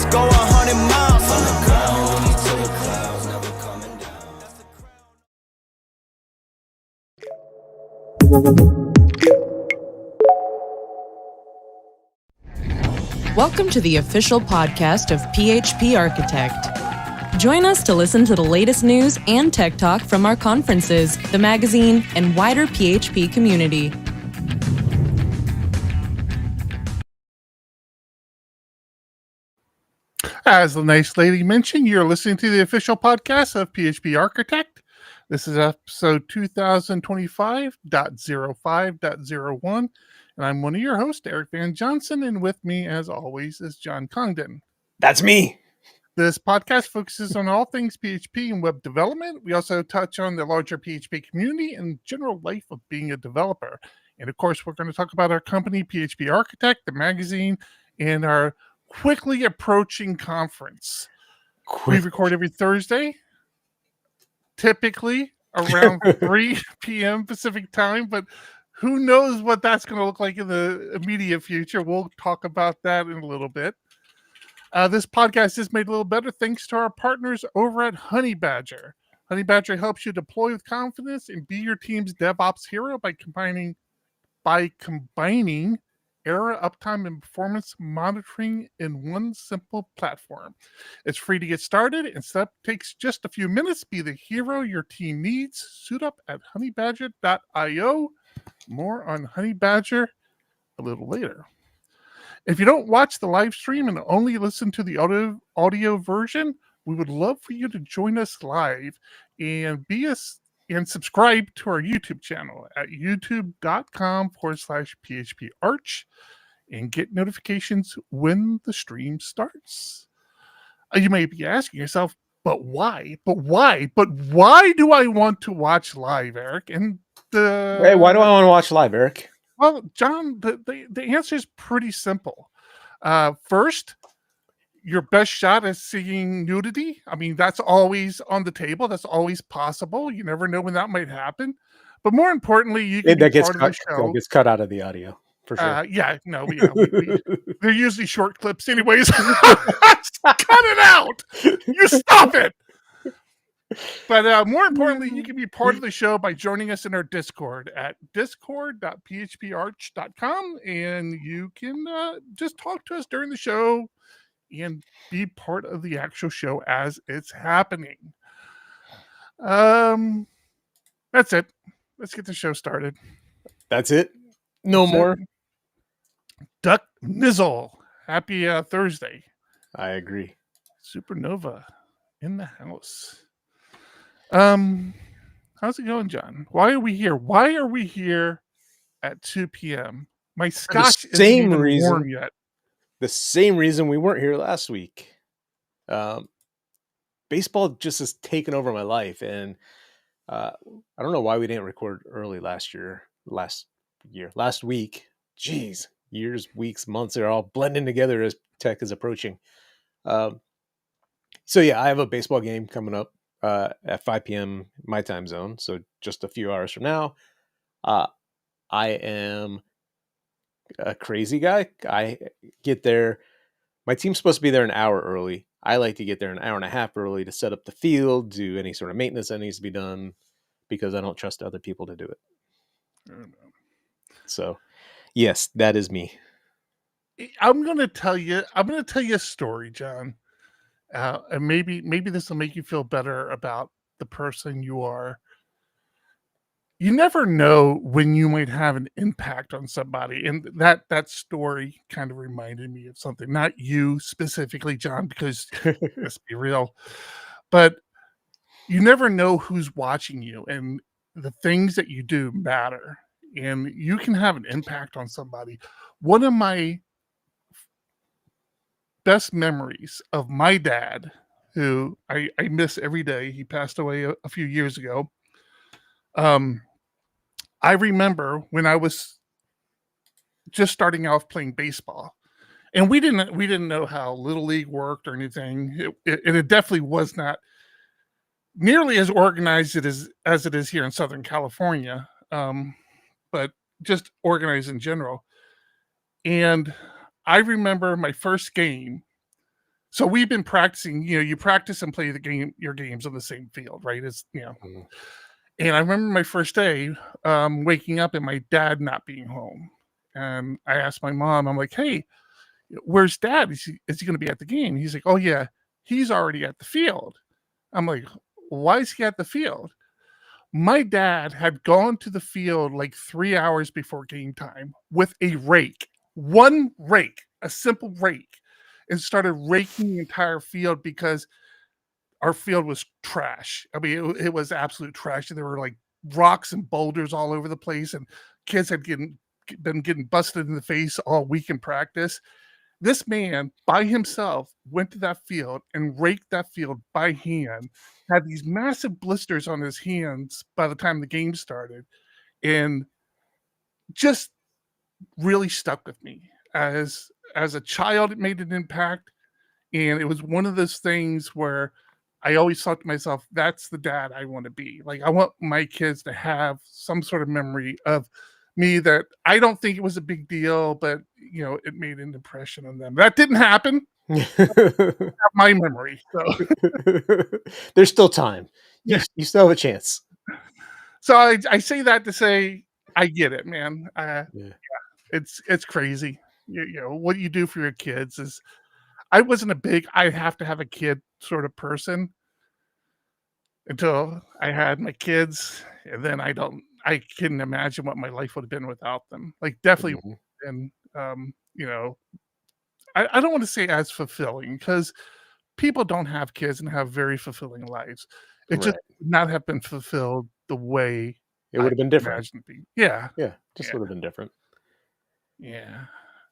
Let's go 100 miles from the ground to the clouds, never coming down. Welcome to the official podcast of PHP Architect. Join us to listen to the latest news and tech talk from our conferences, the magazine, and wider PHP community. As the nice lady mentioned, you're listening to the official podcast of PHP Architect. This is episode 2025.05.01, and I'm one of your hosts, Eric Van Johnson, and with me, as always, is John Congdon. That's me. This podcast focuses on all things PHP and web development. We also touch on the larger PHP community and general life of being a developer. And of course, we're going to talk about our company, PHP Architect, the magazine, and our quickly approaching conference. We record every Thursday, typically around 3 p.m. Pacific time, but who knows what that's going to look like in the immediate future. We'll talk about that in a little bit. This podcast is made a little better thanks to our partners over at Honey Badger. Honey Badger helps you deploy with confidence and be your team's DevOps hero by combining error, uptime, and performance monitoring in one simple platform. It's free to get started, and setup takes just a few minutes. Be the hero your team needs. Suit up at honeybadger.io. More on Honey Badger a little later. If you don't watch the live stream and only listen to the audio version, we would love for you to join us live and subscribe to our YouTube channel at youtube.com/PHP Arch and get notifications when the stream starts. You may be asking yourself, but why? But why do I want to watch live, Eric? And why do I want to watch live, Eric? Well, John, the answer is pretty simple. First, your best shot is seeing nudity. I mean, that's always on the table. That's always possible. You never know when that might happen. But more importantly, you can that gets cut out of the audio for sure. They're usually short clips, anyways. Cut it out. You stop it. But more importantly, you can be part of the show by joining us in our Discord at discord.phparch.com, and you can just talk to us during the show and be part of the actual show as it's happening. That's it. Let's get the show started. That's it? No more? Duck Nizzle. Happy Thursday. I agree. Supernova in the house. How's it going, John? Why are we here? Why are we here at 2 p.m.? My scotch isn't even warm yet. The same reason we weren't here last week. Baseball just has taken over my life, and I don't know why we didn't record early last week. Jeez, years, weeks, months, they're all blending together as tech is approaching. So yeah, I have a baseball game coming up at 5 p.m. my time zone, so just a few hours from now. I am a crazy guy. I get there. My team's supposed to be there an hour early. I like to get there an hour and a half early to set up the field, do any sort of maintenance that needs to be done, because I don't trust other people to do it. So, yes, that is me. I'm going to tell you a story, John. And maybe this will make you feel better about the person you are. You never know when you might have an impact on somebody. And that story kind of reminded me of something. Not you specifically, John, because let's be real. But you never know who's watching you, and the things that you do matter. And you can have an impact on somebody. One of my best memories of my dad, who I miss every day. He passed away a few years ago. I remember when I was just starting off playing baseball, and we didn't know how Little League worked or anything. It definitely was not nearly as organized as it is here in Southern California, but just organized in general. And I remember my first game. So we've been practicing, you practice and play your games on the same field, right? Mhm. And I remember my first day waking up and my dad not being home. And I asked my mom, I'm like, hey, where's dad? Is he going to be at the game? He's like, oh, yeah, he's already at the field. I'm like, why is he at the field? My dad had gone to the field like 3 hours before game time with a rake, one rake, a simple rake, and started raking the entire field because our field was trash. I mean, it was absolute trash. There were like rocks and boulders all over the place, and kids had been getting busted in the face all week in practice. This man by himself went to that field and raked that field by hand, had these massive blisters on his hands by the time the game started, and just really stuck with me. As a child, it made an impact, and it was one of those things where I always thought to myself, that's the dad I want to be. Like, I want my kids to have some sort of memory of me that I don't think it was a big deal, but it made an impression on them. That didn't happen. Have my memory. So There's still time. yeah. You still have a chance. So I say that to say I get it, man. Yeah. It's crazy. What you do for your kids is. I wasn't a big I have to have a kid sort of person until I had my kids, and then I couldn't imagine what my life would have been without them. Like, definitely, Mhm. and I don't want to say as fulfilling, because people don't have kids and have very fulfilling lives. It just Right. would not have been fulfilled the way It I would have been different. imagined it being. Yeah, Yeah, just yeah, would have been different. yeah.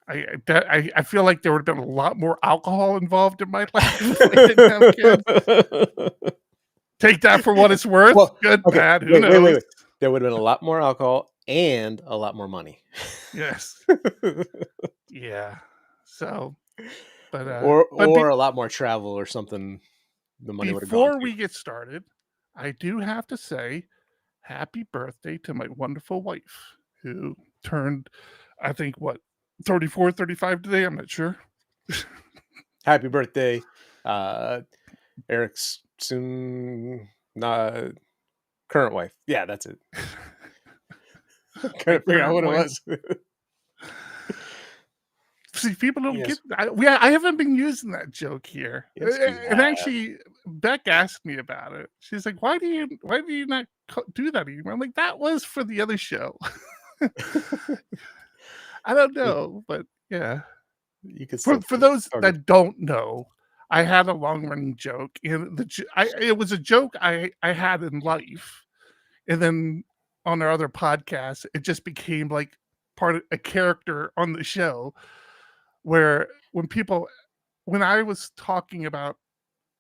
I feel like there would have been a lot more alcohol involved in my life if I didn't have kids. Take that for what it's worth. Well, Good, okay, bad, who wait. knows? There would have been a lot more alcohol and a lot more money. Yes. Yeah. So, but Or a lot more travel or something. The money would have gone before to. we get started, I do have to say happy birthday to my wonderful wife, who turned, I think, 34, 35 today? I'm not sure. Happy birthday, Eric's soon current wife. Yeah, that's it. Couldn't figure out what it was. See, people don't Yes. get. I haven't been using that joke here, Yes, you and have. actually, Beck asked me about it. She's like, "Why do you not do that anymore?" I'm like, "That was for the other show." I don't know, but yeah. You could For still for those target. that don't know, I had a long running joke, and it was a joke I had in life, and then on our other podcast, it just became like part of a character on the show, where when I was talking about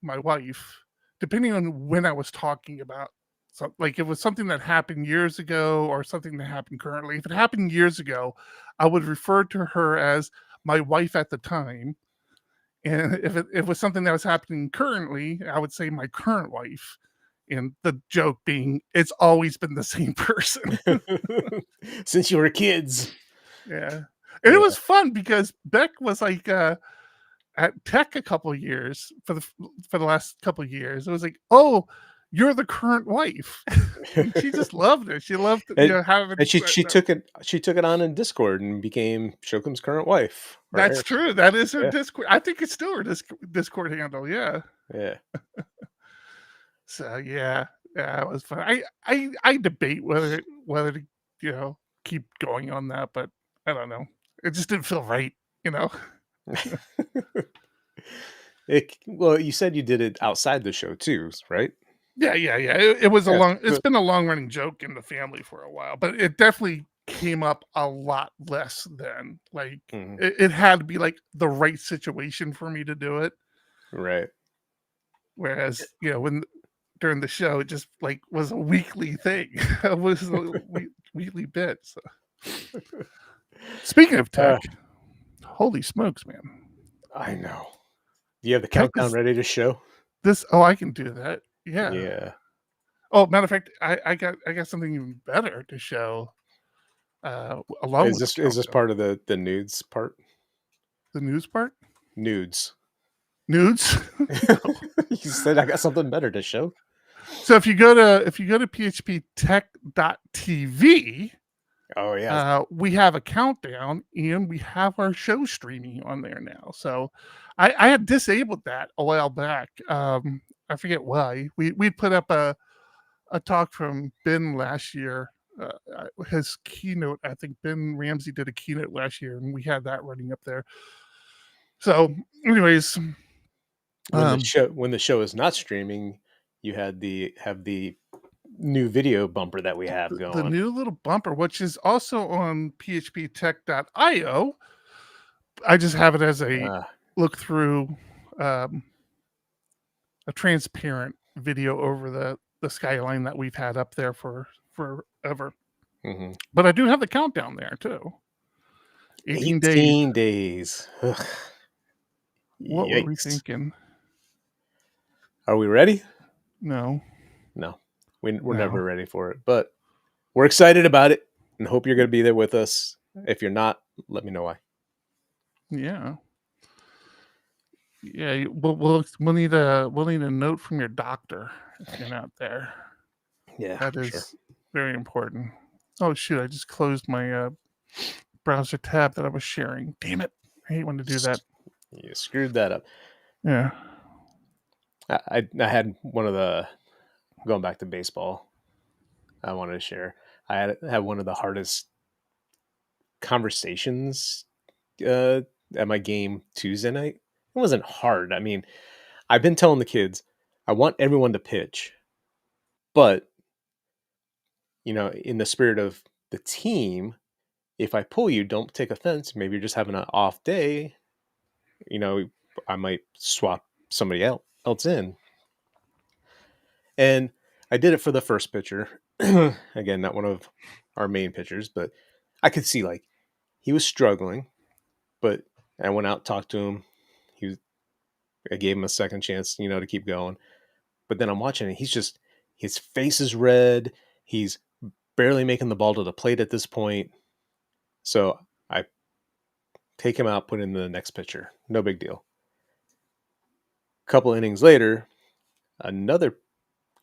my wife, depending on when I was talking about, so like, if it was something that happened years ago or something that happened currently. If it happened years ago, I would refer to her as my wife at the time. And if it was something that was happening currently, I would say my current wife. And the joke being, it's always been the same person. Since you were kids. Yeah. And it Yeah. was fun because Beck was like at Tech a couple of years for the last couple of years. It was like, oh, you're the current wife. And she just loved it. She loved having And she took it on in Discord and became Shokum's current wife. Or That's Eric's. true. That is her Yeah. Discord. I think it's still her Discord handle. Yeah. Yeah. So yeah, it was fun. I debate whether to keep going on that, but I don't know. It just didn't feel right. Well, you said you did it outside the show too, right? Yeah. It was Yeah. it's been a long running joke in the family for a while, but it definitely came up a lot less then. Like, Mhm. it had to be like the right situation for me to do it. Right. Whereas, when during the show, it just like was a weekly thing. It was a weekly bit. So. Speaking of tech, holy smokes, man! I know. Do you have the Tech countdown is ready to show? this. Oh, I can do that. Yeah. Yeah. Oh, matter of fact, I got something even better to show. Along Is with this part of the nudes part? the news part? Nudes. nudes. You said I got something better to show. So if you go to phptech.tv, Oh yeah. we have a countdown and we have our show streaming on there now. So I had disabled that a while back. I forget why. We put up a talk from Ben last year. His keynote, I think Ben Ramsey did a keynote last year, and we had that running up there. So, anyways, when the show is not streaming, you have the new video bumper that we have going. the new little bumper, which is also on phptech.io. I just have it as a look through, a transparent video over the skyline that we've had up there for forever. Mhm. But I do have the countdown there too. 18 days. 18 days. Ugh. What were we Yikes. thinking? Are we ready? No. We're No. never ready for it, but we're excited about it and hope you're going to be there with us. If you're not, let me know why. Yeah. Yeah. We'll need a note from your doctor if you're not there. Yeah, That for is sure. very important. Oh shoot! I just closed my browser tab that I was sharing. Damn it! I hate when to do that. You screwed that up. Yeah. I had one of the, going back to baseball, I wanted to share. I had one of the hardest conversations at my game Tuesday night. It wasn't hard. I mean, I've been telling the kids, I want everyone to pitch, but in the spirit of the team, if I pull you, don't take offense. Maybe you're just having an off day. I might swap somebody else in. And I did it for the first pitcher. Again, not one of our main pitchers, but I could see like he was struggling, but I went out, talked to him. I gave him a second chance, to keep going. But then I'm watching it. His face is red. He's barely making the ball to the plate at this point. So I take him out, put in the next pitcher. No big deal. A couple innings later, another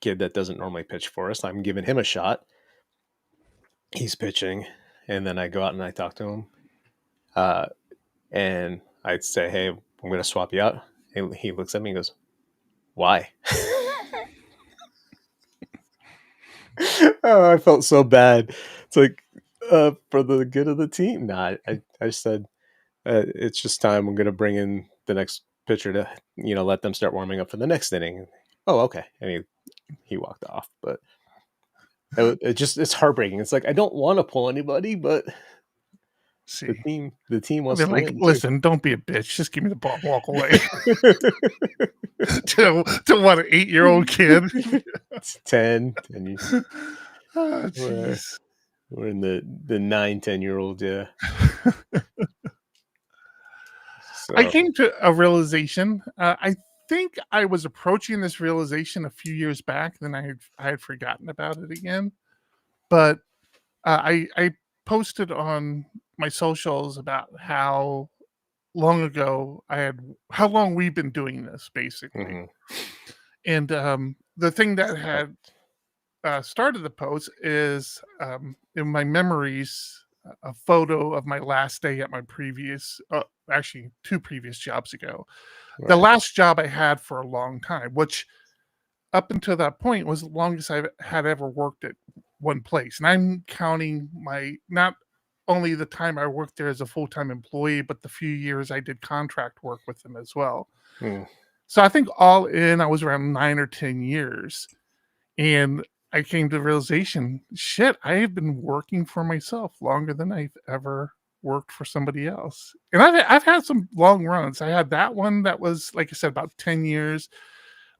kid that doesn't normally pitch for us, I'm giving him a shot. He's pitching. And then I go out and I talk to him. And I'd say, hey, I'm going to swap you out. And he looks at me and goes, why? Oh, I felt so bad. It's like, for the good of the team. Nah, I said, it's just time. I'm going to bring in the next pitcher to, let them start warming up for the next inning. Oh, okay. And he walked off. But it's heartbreaking. It's like, I don't want to pull anybody, but the team wants to win. Listen, don't be a bitch. Just give me the ball, walk away. to what, an 8-year-old kid? It's 10. And Oh, jeez. we're in the 9-10-year-old, yeah. So. I came to a realization. I think I was approaching this realization a few years back, then I had forgotten about it again. But I posted on my socials about how long we've been doing this, basically. Mm-hmm. And the thing that had started the post is in my memories, a photo of my last day at my previous, actually 2 previous jobs ago. Right. The last job I had for a long time, which up until that point was the longest I had ever worked at one place. And I'm counting not only the time I worked there as a full-time employee, but the few years I did contract work with them as well. So I think all in, I was around 9 or 10 years. And I came to the realization, shit, I have been working for myself longer than I've ever worked for somebody else. And I've had some long runs. I had that one that was, like I said, about 10 years.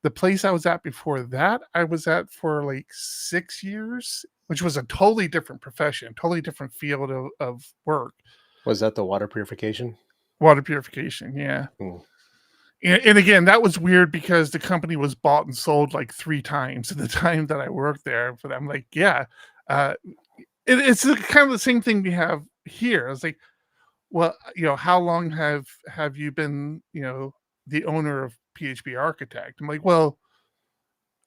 The place I was at before that, I was at for like 6 years, which was a totally different profession, totally different field of work. Was that the water purification? Water purification, yeah. And again, that was weird because the company was bought and sold like 3 times in the time that I worked there. But I'm like, yeah, it's kind of the same thing we have here. I was like, well, how long have you been, the owner of PHP Architect. I'm like, well,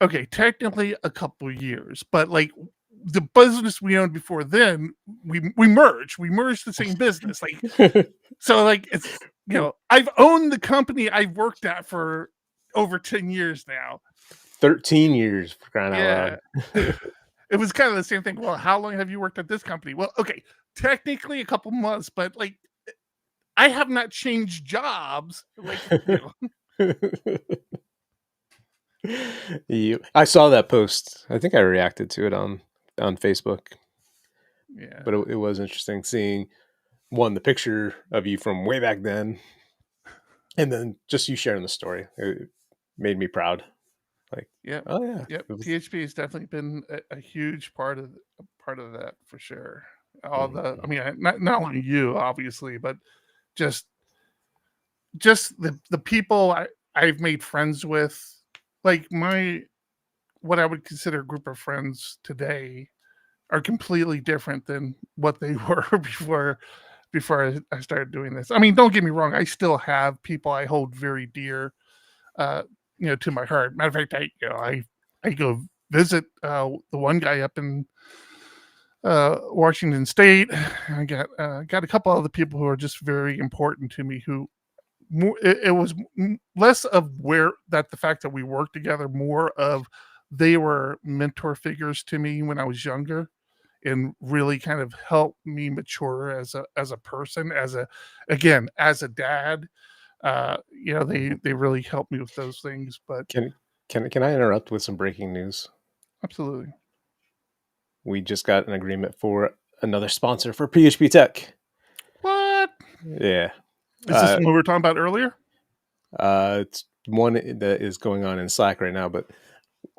okay, technically a couple of years, but like the business we owned before then, we merged. We merged the same business. Like, so like it's, I've owned the company I've worked at for over 10 years now. 13 years, for crying out Yeah. loud. It was kind of the same thing. Well, how long have you worked at this company? Well, okay, technically a couple months, but like I have not changed jobs. Like, I saw that post. I think I reacted to it on Facebook. Yeah. But it was interesting seeing the picture of you from way back then, and then just you sharing the story. It made me proud. Like, yeah, oh yeah, yep. PHP has definitely been a huge part of that for sure. All the, I mean, not only you obviously, but just the people I've made friends with, like what I would consider a group of friends today are completely different than what they were before I started doing this. I mean, don't get me wrong, I still have people I hold very dear, to my heart. Matter of fact, I go visit the one guy up in Washington State. I got a couple other people who are just very important to me. Who it was less of the fact that we worked together, more of they were mentor figures to me when I was younger, and really kind of helped me mature as a person, as a dad. They really helped me with those things. But can I interrupt with some breaking news? Absolutely. We just got an agreement for another sponsor for PHP Tech. What? Yeah. Is this what we were talking about earlier? It's one that is going on in Slack right now, but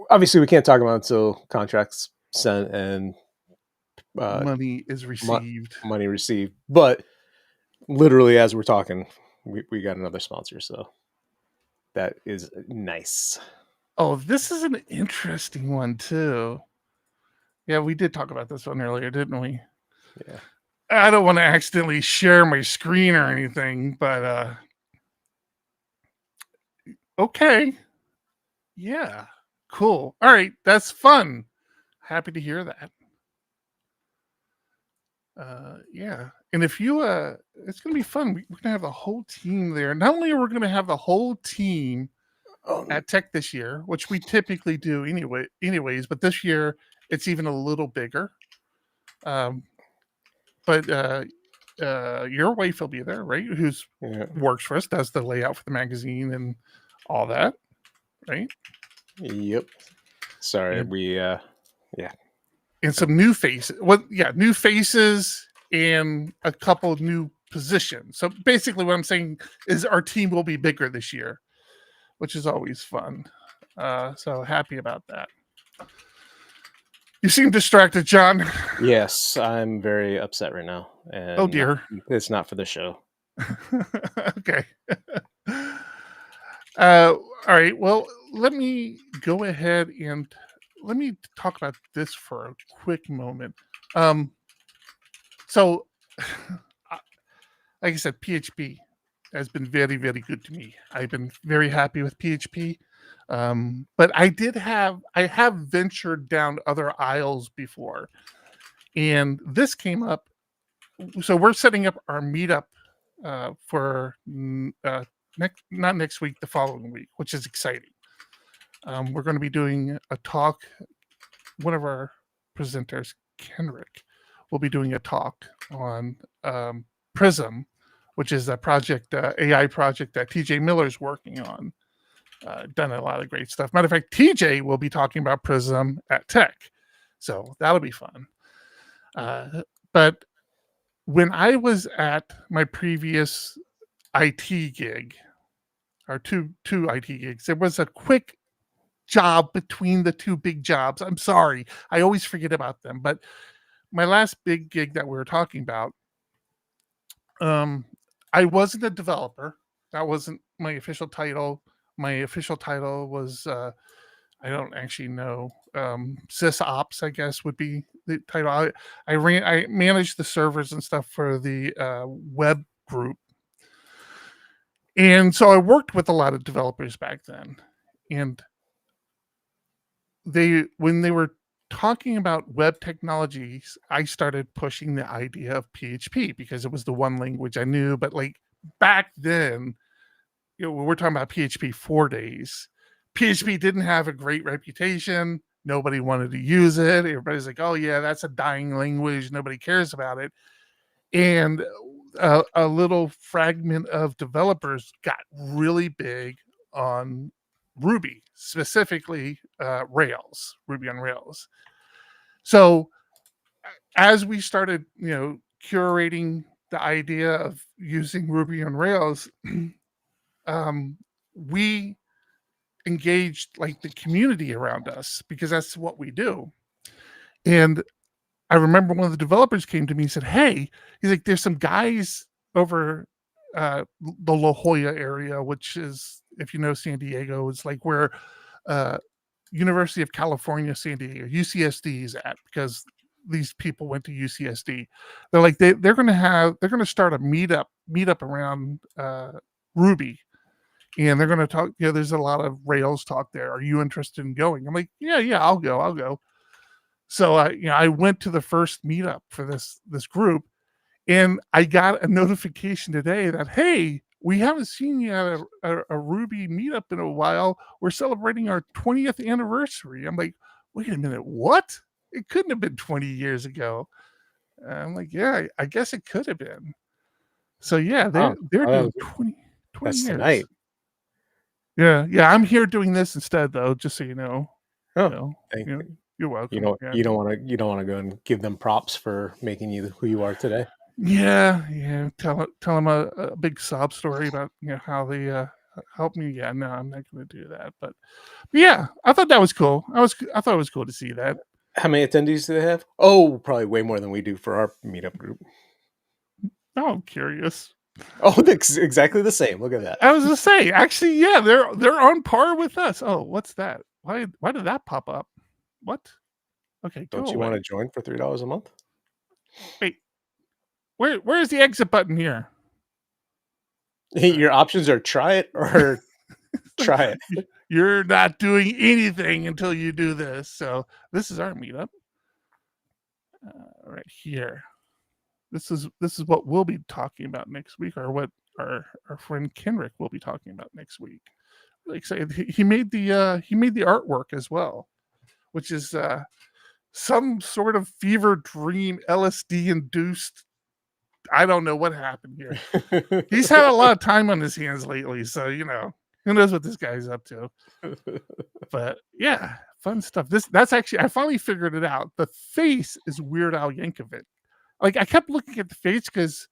obviously we can't talk about it until contracts sent and money is received. Money received. But literally as we're talking, we got another sponsor, so that is nice. Oh, this is an interesting one too. Yeah, we did talk about this one earlier, didn't we? Yeah. I don't want to accidentally share my screen or anything, but okay. Yeah. Cool. All right, that's fun. Happy to hear that. Yeah. And if you it's gonna be fun. We're gonna have the whole team there. Not only are we gonna have the whole team at Tech this year, which we typically do anyways, but this year it's even a little bigger. But your wife will be there, right? Who's works for us, does the layout for the magazine and all that, right? Yep. Sorry, and, yeah. And some new faces. New faces and a couple of new positions. So basically what I'm saying is our team will be bigger this year, which is always fun. So happy about that. You seem distracted, John. Yes, I'm very upset right now. And oh dear. It's not for the show. Okay. All right. Well, let me go ahead and let me talk about this for a quick moment. So, like I said, PHP has been very, very good to me. I've been very happy with PHP. But I have ventured down other aisles before. And this came up. So we're setting up our meetup for not next week, the following week, which is exciting. We're going to be doing a talk. One of our presenters, Kenrick, will be doing a talk on Prism, which is a project, AI project that TJ Miller's working on. Done a lot of great stuff. Matter of fact, TJ will be talking about Prism at Tech. So that'll be fun. But when I was at my previous IT gig, or two IT gigs, there was a quick job between the two big jobs. I'm sorry. I always forget about them. But my last big gig that we were talking about, I wasn't a developer. That wasn't my official title. My official title was, I don't actually know, sysops, I guess would be the title. I managed the servers and stuff for the web group. And so I worked with a lot of developers back then, and when they were talking about web technologies, I started pushing the idea of PHP because it was the one language I knew. But like back then, when we're talking about PHP 4 days, PHP didn't have a great reputation. Nobody wanted to use it. Everybody's like, "Oh yeah, that's a dying language. Nobody cares about it." And a little fragment of developers got really big on Ruby, specifically Ruby on Rails. So as we started, curating the idea of using Ruby on Rails, we engaged like the community around us because that's what we do. And I remember one of the developers came to me and said, "Hey," he's like, "there's some guys over the La Jolla area," which is, if you know San Diego, it's like where uh, University of California, San Diego, UCSD is at, because these people went to UCSD. They're like they're gonna start a meetup around Ruby, and they're gonna talk. There's a lot of Rails talk there. Are you interested in going? I'm like, yeah, I'll go. So I went to the first meetup for this group, and I got a notification today that, "Hey, we haven't seen you at a Ruby meetup in a while. We're celebrating our 20th anniversary." I'm like, "Wait a minute, what? It couldn't have been 20 years ago." I'm like, "Yeah, I guess it could have been." So yeah, Oh, they're oh, doing 20 that's years. tonight. Yeah, I'm here doing this instead, though, just so you know. Oh, You know, thank you know, you. you're welcome. Yeah. You don't want to go and give them props for making you who you are today. Yeah. Tell them a big sob story about how they helped me. Yeah, no, I'm not going to do that. But yeah, I thought that was cool. I thought it was cool to see that. How many attendees do they have? Oh, probably way more than we do for our meetup group. Now I'm curious. Oh, it's exactly the same. Look at that. I was gonna say, actually, yeah, they're on par with us. Oh, what's that? Why did that pop up? What? Okay, go Don't you want away. to join for $3 a month? Wait, where's the exit button here? Your options are try it or try it. You're not doing anything until you do this. So this is our meetup right here. This is what we'll be talking about next week, or what our friend Kenrick will be talking about next week. Like I say, he made the artwork as well, which is some sort of fever dream, LSD induced. I don't know what happened here. He's had a lot of time on his hands lately, so who knows what this guy's up to. But yeah, fun stuff. That's actually, I finally figured it out. The face is Weird Al Yankovic. Like, I kept looking at the face because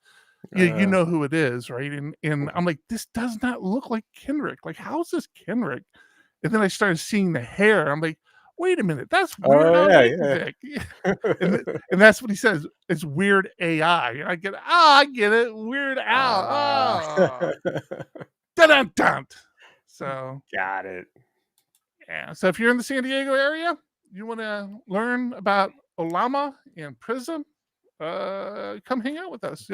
you know who it is, right? And I'm like, this does not look like Kenrick. Like, how is this Kenrick? And then I started seeing the hair. I'm like, wait a minute, that's Weird Al Yankovic. And that's what he says. It's Weird AI. And I get it. Weird Al. Dun-dun-dun. So Got it. yeah. So if you're in the San Diego area, you want to learn about Olama and Prism, come hang out with us.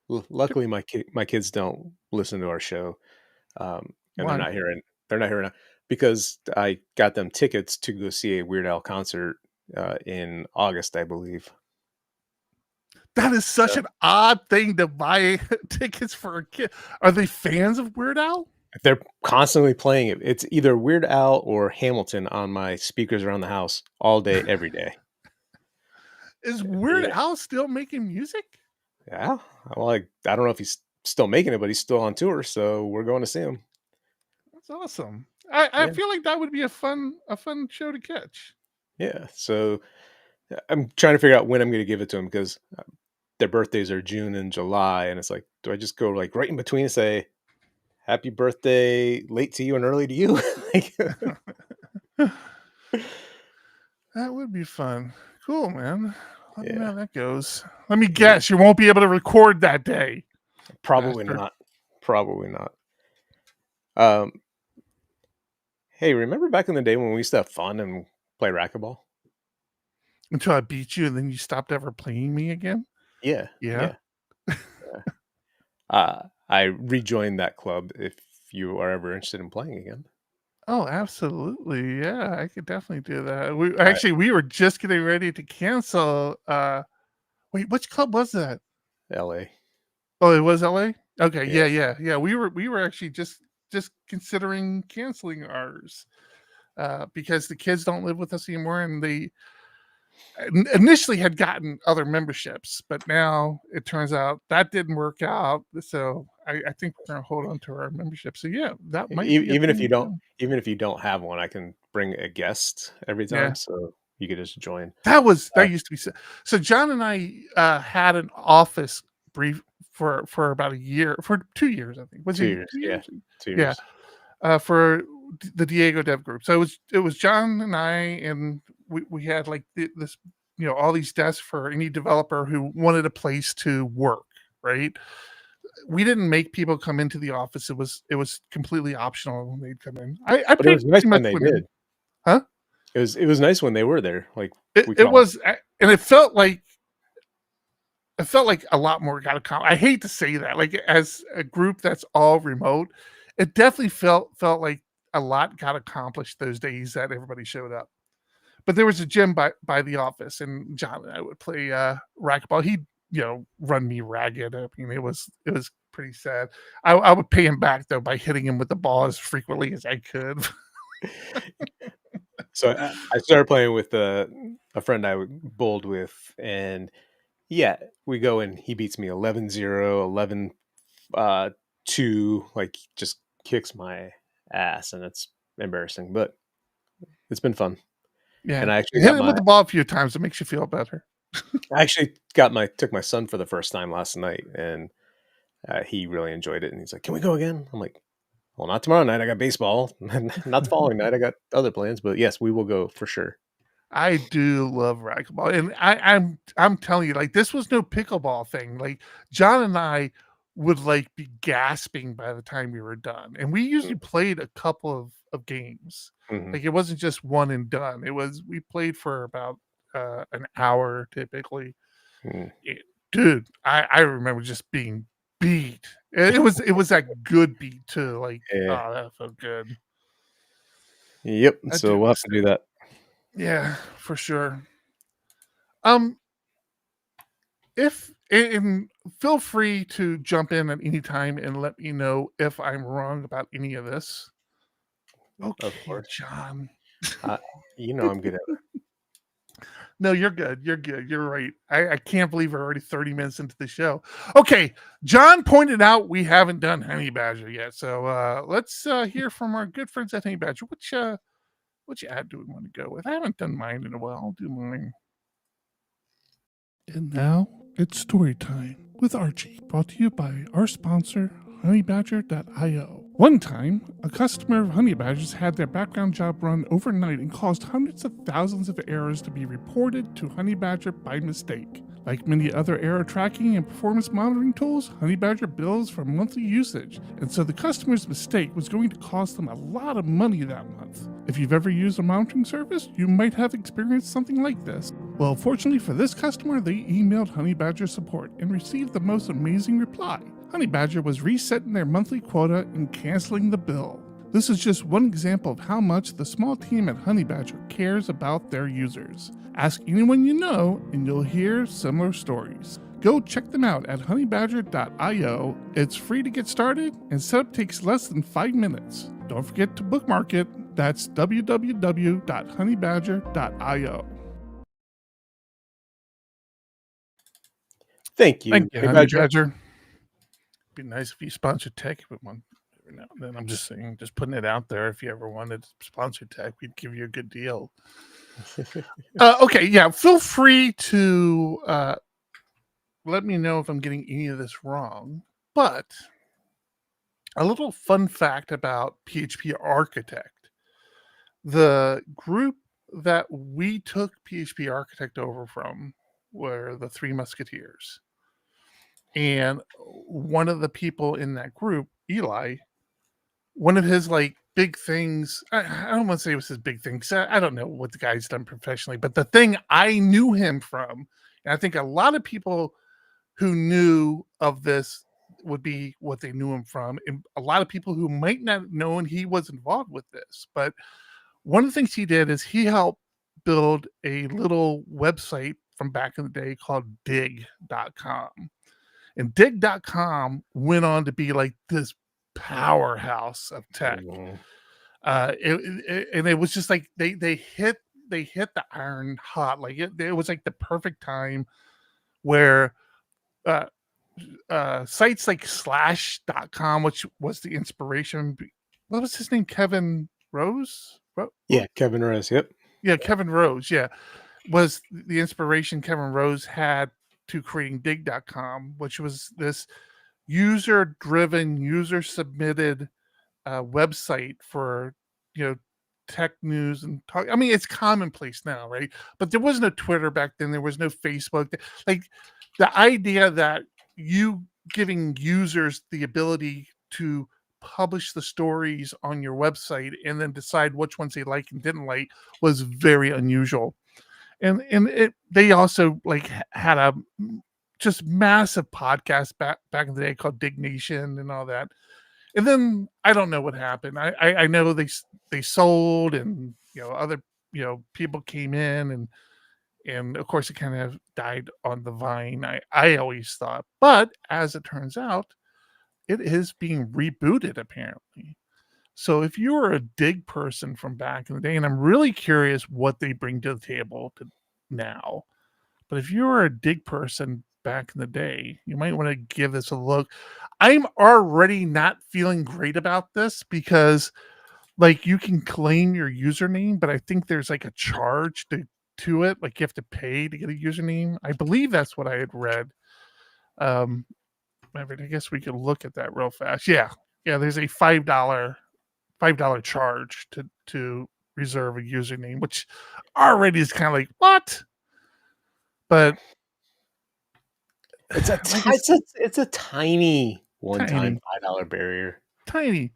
Luckily, my kids don't listen to our show, and Why? they're not hearing because I got them tickets to go see a Weird Al concert in August, I believe. That is such an odd thing to buy tickets for a kid. Are they fans of Weird Al? They're constantly playing it. It's either Weird Al or Hamilton on my speakers around the house all day, every day. Is Weird Al still making music? Yeah. Well, I don't know if he's still making it, but he's still on tour, so we're going to see him. That's awesome. I feel like that would be a fun show to catch. Yeah. So I'm trying to figure out when I'm going to give it to them because their birthdays are June and July, and it's like, do I just go like right in between and say, "Happy birthday, late to you and early to you"? That would be fun. Cool, man. Let me know how that goes. Let me guess, you won't be able to record that day. Probably not. Probably not. Hey, remember back in the day when we used to have fun and play racquetball? Until I beat you, and then you stopped ever playing me again? Yeah. Yeah. I rejoined that club if you are ever interested in playing again. Oh, absolutely. Yeah, I could definitely do that. I, We were just getting ready to cancel. Wait, which club was that? LA. Oh, it was LA? Okay, Yeah. yeah. We were actually just considering canceling ours because the kids don't live with us anymore, and they initially had gotten other memberships, but now it turns out that didn't work out. So I think we're gonna hold on to our membership. So yeah, that might be a Even if thing you to don't, do. even if you don't have one, I can bring a guest every time, Yeah. so you could just join. That Uh, used to be so John and I had an office brief for about a year, for 2 years, I think. Was 2 it years, 2 yeah, years? 2 Yeah, years. for the Diego Dev group. So it was John and I, and we had like this, all these desks for any developer who wanted a place to work, right? We didn't make people come into the office. It was completely optional when they'd come in. I But it pretty was nice when much they went in. did. Huh? It was nice when they were there. Like It we could it all. was, and it felt like a lot more got accomplished. I hate to say that, like, as a group that's all remote, it definitely felt like a lot got accomplished those days that everybody showed up. But there was a gym by the office, and John and I would play racquetball. He'd, run me ragged. I mean, it was pretty sad. I would pay him back though by hitting him with the ball as frequently as I could. So I started playing with a friend I bowled with, and yeah, we go and he beats me 11-0, 2, like just kicks my ass, and it's embarrassing, but it's been fun. Yeah, And hit him with the ball a few times. It makes you feel better. I actually took my son for the first time last night, and he really enjoyed it. And he's like, "Can we go again?" I'm like, "Well, not tomorrow night. I got baseball. Not the following night. I got other plans. But yes, we will go for sure." I do love racquetball, and I'm telling you, like, this was no pickleball thing. Like, John and I would like be gasping by the time we were done, and we usually played a couple of games. Mm-hmm. Like, it wasn't just one and done. We played for about an hour typically. Mm. Dude, I remember just being beat. It was that good beat too. Like, Yeah. oh, that felt good. Yep. I So do we'll have miss to it. do that. Yeah, for sure. Um, if and feel free to jump in at any time and let me know if I'm wrong about any of this. Of Okay, course. John. Uh, I'm good at it. No, you're good. You're good. You're right. I can't believe we're already 30 minutes into the show. Okay, John pointed out we haven't done Honey Badger yet, so let's hear from our good friends at Honey Badger. Which ad do we want to go with? I haven't done mine in a while. I'll do mine. And now it's story time with Archie, brought to you by our sponsor, honeybadger.io. One time, a customer of Honey Badger's had their background job run overnight and caused hundreds of thousands of errors to be reported to Honey Badger by mistake. Like many other error tracking and performance monitoring tools, Honey Badger bills for monthly usage, and so the customer's mistake was going to cost them a lot of money that month. If you've ever used a monitoring service, you might have experienced something like this. Well, fortunately for this customer, they emailed Honey Badger support and received the most amazing reply. Honey Badger was resetting their monthly quota and canceling the bill. This is just one example of how much the small team at Honey Badger cares about their users. Ask anyone you know and you'll hear similar stories. Go check them out at honeybadger.io. It's free to get started and setup takes less than 5 minutes. Don't forget to bookmark it. That's www.honeybadger.io. Thank you, Thank you, Honey Honey Badger. Badger. Be nice if you sponsored tech with one every now and then. I'm just saying, just putting it out there. If you ever wanted to sponsor tech, we'd give you a good deal. Okay, yeah. Feel free to let me know if I'm getting any of this wrong. But a little fun fact about PHP Architect: the group that we took PHP Architect over from were the Three Musketeers. And one of the people in that group, Eli, one of his like big things, I don't want to say it was his big thing, 'cause I don't know what the guy's done professionally, but the thing I knew him from, and I think a lot of people who knew of this would be what they knew him from, and a lot of people who might not have known he was involved with this. But one of the things he did is he helped build a little website from back in the day called dig.com. And dig.com went on to be like this powerhouse of tech. Mhm. And it was just like they hit the iron hot. Like it was like the perfect time where uh, sites like slash.com, which was the inspiration. What was his name? Kevin Rose? Yeah, Kevin Rose. Yep. Yeah, Kevin Rose. Yeah, was the inspiration Kevin Rose had to creating dig.com, which was this user driven, user submitted website for, tech news and talk. I mean, it's commonplace now, right? But there was no Twitter back then. There was no Facebook. Like the idea that you giving users the ability to publish the stories on your website and then decide which ones they like and didn't like was very unusual. And they also like had a just massive podcast back in the day called Dig Nation and all that. And then I don't know what happened. I know they sold, and other people came in, and of course it kind of died on the vine. I always thought, but as it turns out, it is being rebooted apparently. So if you were a dig person from back in the day, and I'm really curious what they bring to the table now, but if you were a dig person back in the day, you might want to give this a look. I'm already not feeling great about this because like you can claim your username, but I think there's like a charge to it. Like you have to pay to get a username. I believe that's what I had read. I guess we could look at that real fast. Yeah. Yeah, there's a $5 charge to reserve a username, which already is kind of like, what? But It's a like it's a tiny one-time tiny, $5 barrier. tiny.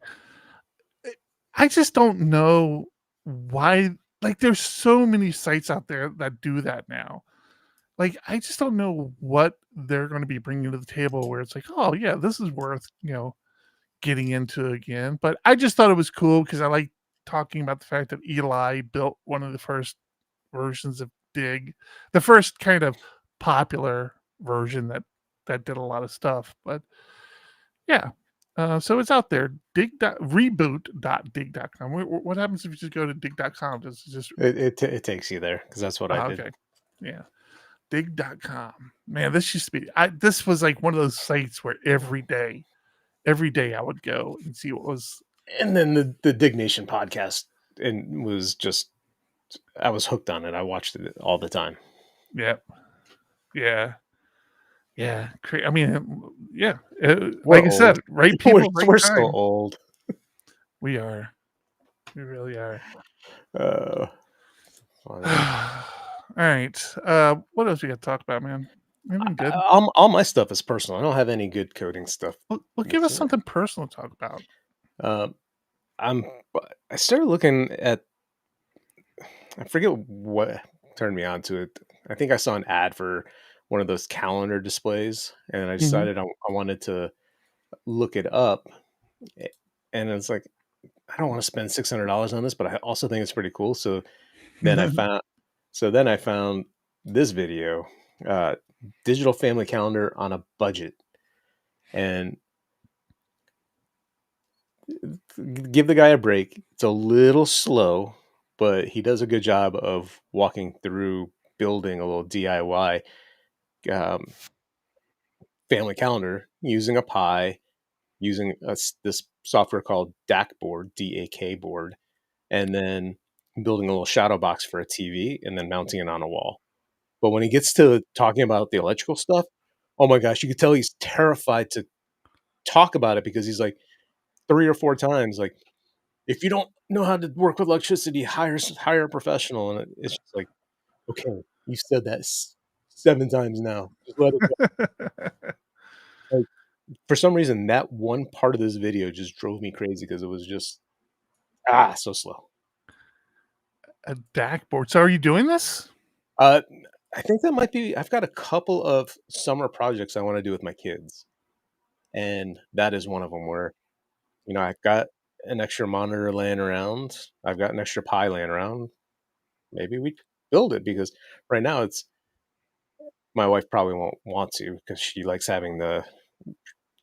I just don't know why. Like, there's so many sites out there that do that now. Like, I just don't know what they're going to be bringing to the table where it's like, oh yeah, this is worth getting into again. But I just thought it was cool because I like talking about the fact that Eli built one of the first versions of Dig, the first kind of popular version that did a lot of stuff. But yeah, so it's out there. Reboot.dig.com. What happens if you just go to dig.com? Does it just It takes you there because that's what I did. okay? Yeah, dig.com. Man, this used to be. This was like one of those sites where every day I would go and see what was. And then the Dig Nation podcast and was just I was hooked on it. I watched it all the time. Yeah, yeah. Yeah, I mean, yeah. We're Like I said, old. right people, right We're time. so old. We are. We really are. Funny. All right. What else we got to talk about, man? Anything good? All my stuff is personal. I don't have any good coding stuff. Well, give us something personal to talk about. I started looking at. I forget what turned me on to it. I think I saw an ad for one of those calendar displays, and I decided I wanted to look it up. And it's like, I don't want to spend $600 on this, but I also think it's pretty cool. So then I found this video, digital family calendar on a budget, and give the guy a break. It's a little slow, but he does a good job of walking through building a little DIY family calendar using a Pi, using this software called DAC board, DAK board, and then building a little shadow box for a TV and then mounting it on a wall. But when he gets to talking about the electrical stuff, oh my gosh, you could tell he's terrified to talk about it because he's like 3 or 4 times like, if you don't know how to work with electricity, hire a professional. And it's just like, okay, you've said that 7 times now. Just let it go. Like, for some reason, that one part of this video just drove me crazy because it was just so slow. A DAC board. So are you doing this? I think that might be. I've got a couple of summer projects I want to do with my kids. And that is one of them where, I've got an extra monitor laying around. I've got an extra Pi laying around. Maybe we build it, because right now my wife probably won't want to, because she likes having the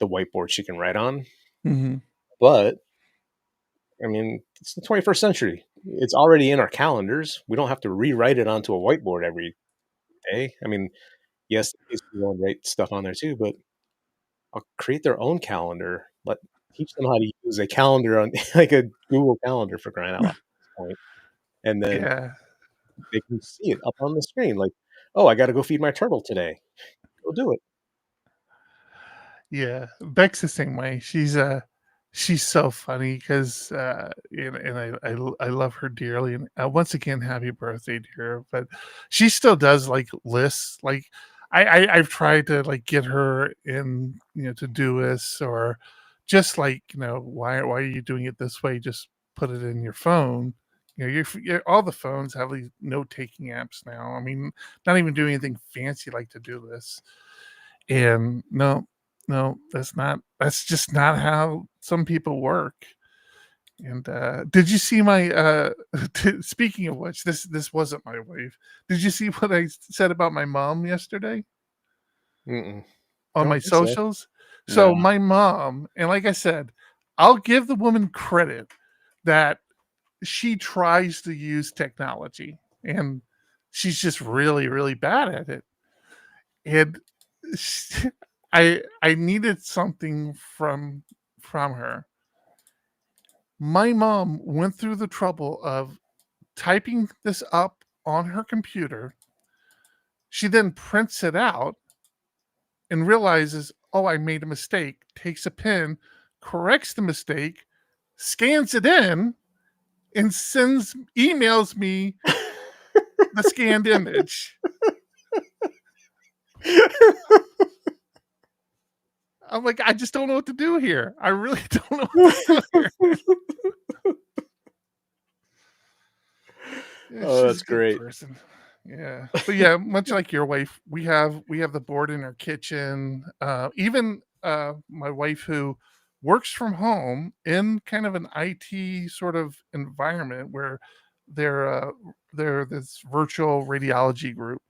whiteboard she can write on. Mhm. But I mean, it's the 21st century. It's already in our calendars. We don't have to rewrite it onto a whiteboard every day. I mean, yes, we will write stuff on there too, but I'll create their own calendar. Teach them how to use a calendar on like a Google Calendar, for crying out loud at this point. And then Yeah. they can see it up on the screen. Like, oh, I got to go feed my turtle today. Go do it. Yeah. Beck's the same way. She's so funny because I love her dearly. And once again, happy birthday to her. But she still does like lists. Like I've tried to like get her in, to do this, or just like, why are you doing it this way? Just put it in your phone. All the phones have these note taking apps now. I mean, not even doing anything fancy like to do this. And no, that's just not how some people work. And did you see my speaking of which, this wasn't my wife. Did you see what I said about my mom yesterday Mm-mm. on I my don't think so. socials? So No. my mom, and like I said, I'll give the woman credit that she tries to use technology, and she's just really, really bad at it. And I needed something from her. My mom went through the trouble of typing this up on her computer. She then prints it out and realizes, oh, I made a mistake. Takes a pen, corrects the mistake, scans it in, and emails me the scanned image. I'm like, I just don't know what to do here. I really don't know what to do here. Yeah, Oh, she's that's a good great. person. Yeah, but yeah, much like your wife, we have the board in our kitchen. Even my wife, who works from home in kind of an IT sort of environment where they're this virtual radiology group,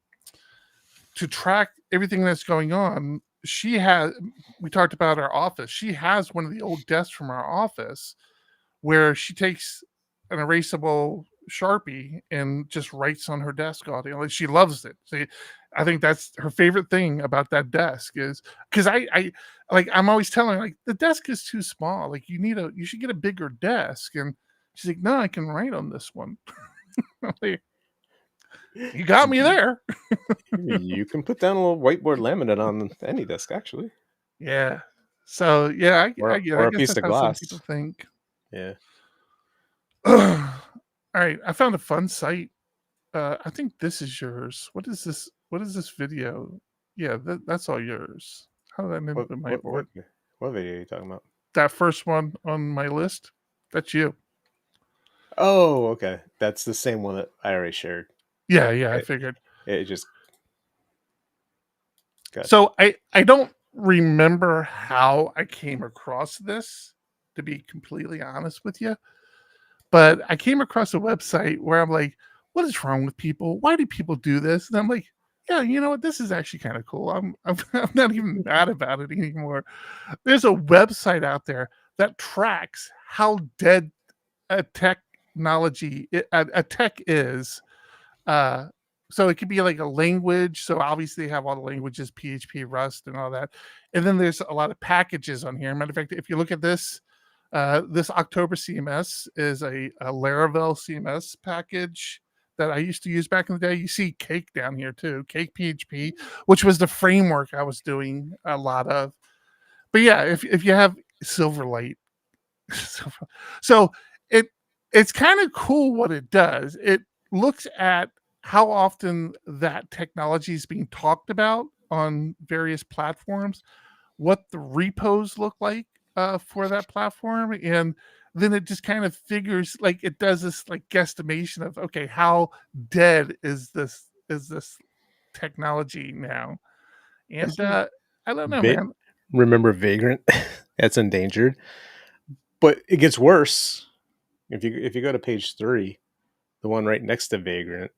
to track everything that's going on. We talked about our office. She has one of the old desks from our office where she takes an erasable Sharpie and just writes on her desk all day. Like, she loves it. See, I think that's her favorite thing about that desk, is because I'm always telling her, like, the desk is too small. Like, you should get a bigger desk. And she's like, no, I can write on this one. Like, you got me there. You can put down a little whiteboard laminate on any desk, actually. Yeah. So yeah, I get it. Or I a guess piece that's of how some glass. people think. Yeah. All right, I found a fun site. I think this is yours. What is this? What is this video? Yeah, that's all yours. How did that end What up in my what board? what video are you talking about? That first one on my list. That's you. Oh, okay. That's the same one that I already shared. Yeah, I It, figured. it just got So I don't remember how I came across this, to be completely honest with you. But I came across a website where I'm like, what is wrong with people? Why do people do this? And I'm like, yeah, you know what? This is actually kind of cool. I'm not even mad about it anymore. There's a website out there that tracks how dead a a tech is. Uh, so it could be like a language. So obviously they have all the languages, PHP, Rust, and all that. And then there's a lot of packages on here. Matter of fact, if you look at this, this October CMS is a Laravel CMS package that I used to use back in the day. You see Cake down here too, Cake PHP, which was the framework I was doing a lot of. But yeah, if you have Silverlight, so it's kind of cool what it does. It looks at how often that technology is being talked about on various platforms, what the repos look like for that platform, and then it just kind of figures, like, it does this like guesstimation of, okay, how dead is this technology now. And Isn't I don't know, Bit man. remember Vagrant. That's endangered. But it gets worse. If you go to page 3, the one right next to Vagrant.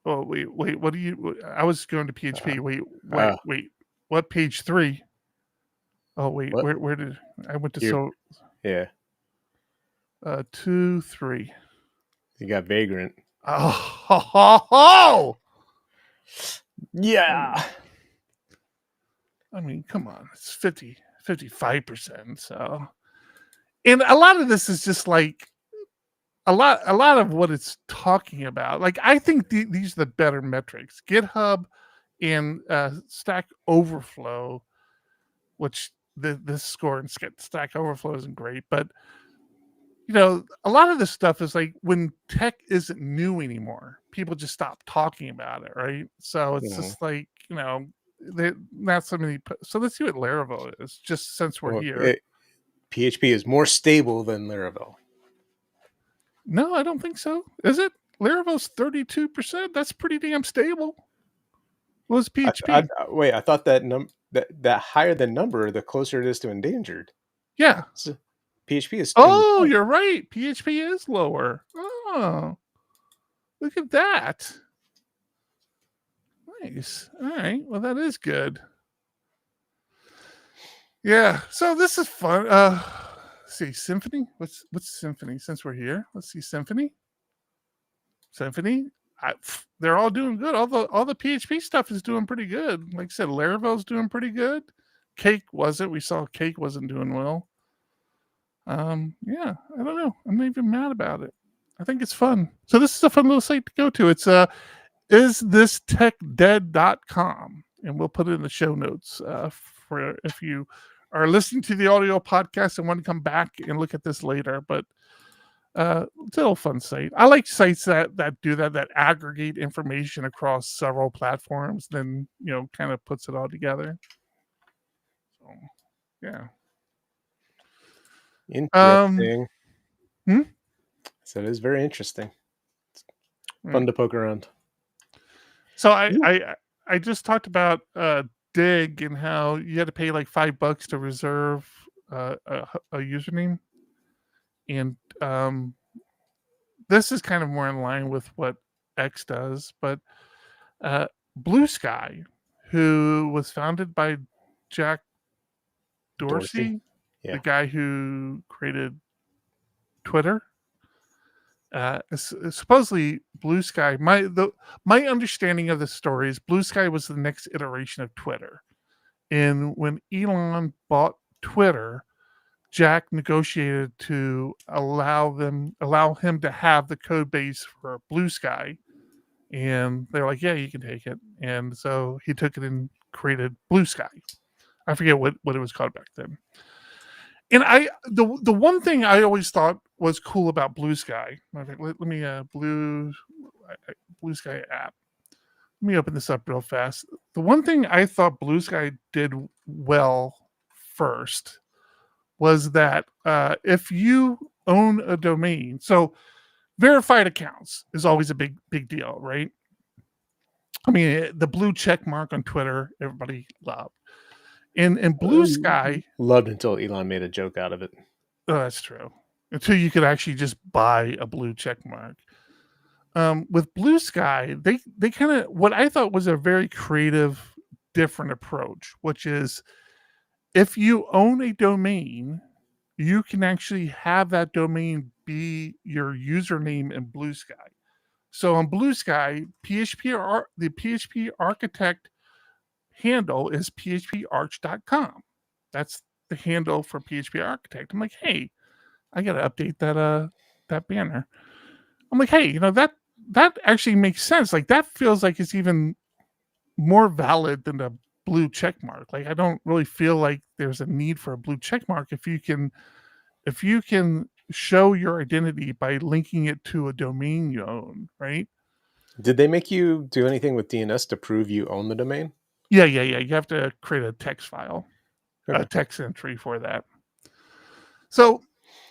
Oh, wait. What do you? I was going to PHP. Uh, Wait. What page 3? Oh, wait. what? Where did I went to? Here. Yeah, 2, 3. you got Vagrant. Oh. Yeah. I mean, come on. It's 55%. So, and a lot of this is just like a lot of what it's talking about. Like, I think these are the better metrics. GitHub and Stack Overflow, which this score in Stack Overflow isn't great, but a lot of this stuff is like when tech isn't new anymore, people just stop talking about it, right? So it's just like, not so many. So let's see what Laravel is, just since we're here. PHP is more stable than Laravel. No, I don't think so. Is it? Laravel's 32%. That's pretty damn stable. What was PHP? Wait, I thought that that higher the number, the closer it is to endangered. Yeah. So PHP is. Oh, you're right. PHP is lower. Oh, look at that. Nice. All right. Well, that is good. Yeah. So this is fun. Let's see, Symphony. What's Symphony? Since we're here, let's see Symphony. They're all doing good. All the PHP stuff is doing pretty good. Like I said, Laravel's doing pretty good. Cake wasn't. We saw Cake wasn't doing well. Yeah, I don't know. I'm not even mad about it. I think it's fun. So this is a fun little site to go to. It's isthistechdead.com, and we'll put it in the show notes for if you are listening to the audio podcast and want to come back and look at this later. But it's a little fun site. I like sites that do that aggregate information across several platforms, then kind of puts it all together. So yeah. Interesting. So it is very interesting. It's fun to poke around. So I just talked about Dig and how you had to pay like $5 to reserve a username, and this is kind of more in line with what X does, but Bluesky, who was founded by Jack Dorsey. Yeah. The guy who created Twitter. Supposedly Bluesky, my understanding of the story is Bluesky was the next iteration of Twitter. And when Elon bought Twitter, Jack negotiated to allow him to have the code base for Bluesky. And they're like, yeah, you can take it. And so he took it and created Bluesky. I forget what it was called back then. And the one thing I always thought was cool about Bluesky. Let me Bluesky app. Let me open this up real fast. The one thing I thought Bluesky did well first was that if you own a domain, so verified accounts is always a big deal, right? I mean, the blue check mark on Twitter, everybody loved. And Bluesky loved until Elon made a joke out of it. Oh, that's true. Until you could actually just buy a blue check mark. With Bluesky, they kind of what I thought was a very creative, different approach, which is if you own a domain, you can actually have that domain be your username in Bluesky. So on Bluesky, the PHP Architect handle is phparch.com. That's the handle for PHP Architect. I'm like, hey, I gotta update that banner. I'm like, hey, that actually makes sense. Like that feels like it's even more valid than the blue check mark. Like I don't really feel like there's a need for a blue check mark if you can show your identity by linking it to a domain you own, right? Did they make you do anything with DNS to prove you own the domain? Yeah. You have to create a text file, a text entry for that. So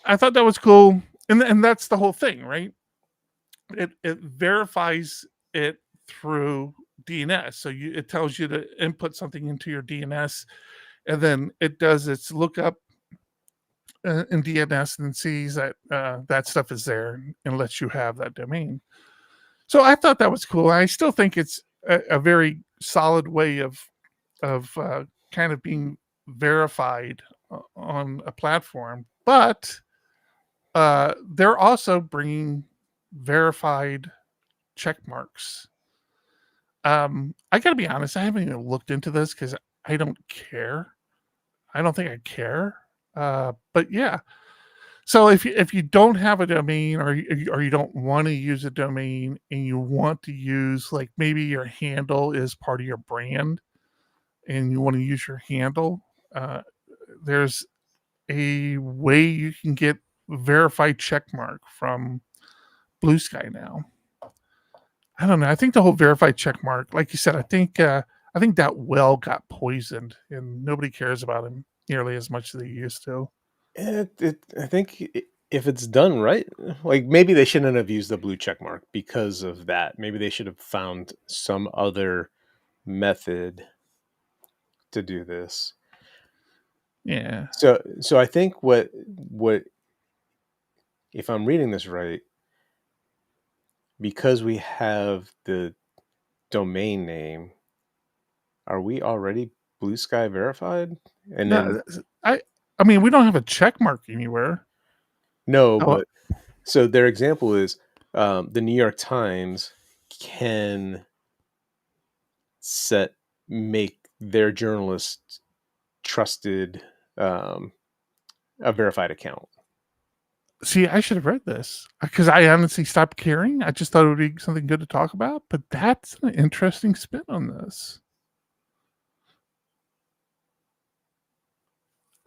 I thought that was cool. And that's the whole thing, right? It verifies it through DNS. So it tells you to input something into your DNS and then it does its lookup in DNS and sees that that stuff is there and lets you have that domain. So I thought that was cool. I still think it's a very solid way of kind of being verified on a platform, but they're also bringing verified check marks. I gotta be honest, I haven't even looked into this because I don't care. I don't think I care. But yeah. So if you don't have a domain or you don't want to use a domain and you want to use, like, maybe your handle is part of your brand and you want to use your handle, there's a way you can get verified checkmark from Bluesky now. I don't know. I think the whole verified checkmark, like you said, I think that well got poisoned and nobody cares about him nearly as much as they used to. I think if it's done right, like maybe they shouldn't have used the blue check mark because of that. Maybe they should have found some other method to do this. Yeah. So I think what if I'm reading this right, because we have the domain name, are we already Bluesky verified? And No, then I mean, we don't have a check mark anywhere. no, Oh, but so their example is the New York Times can make their journalists trusted a verified account. see, I should have read this because I honestly stopped caring. I just thought it would be something good to talk about, but that's an interesting spin on this.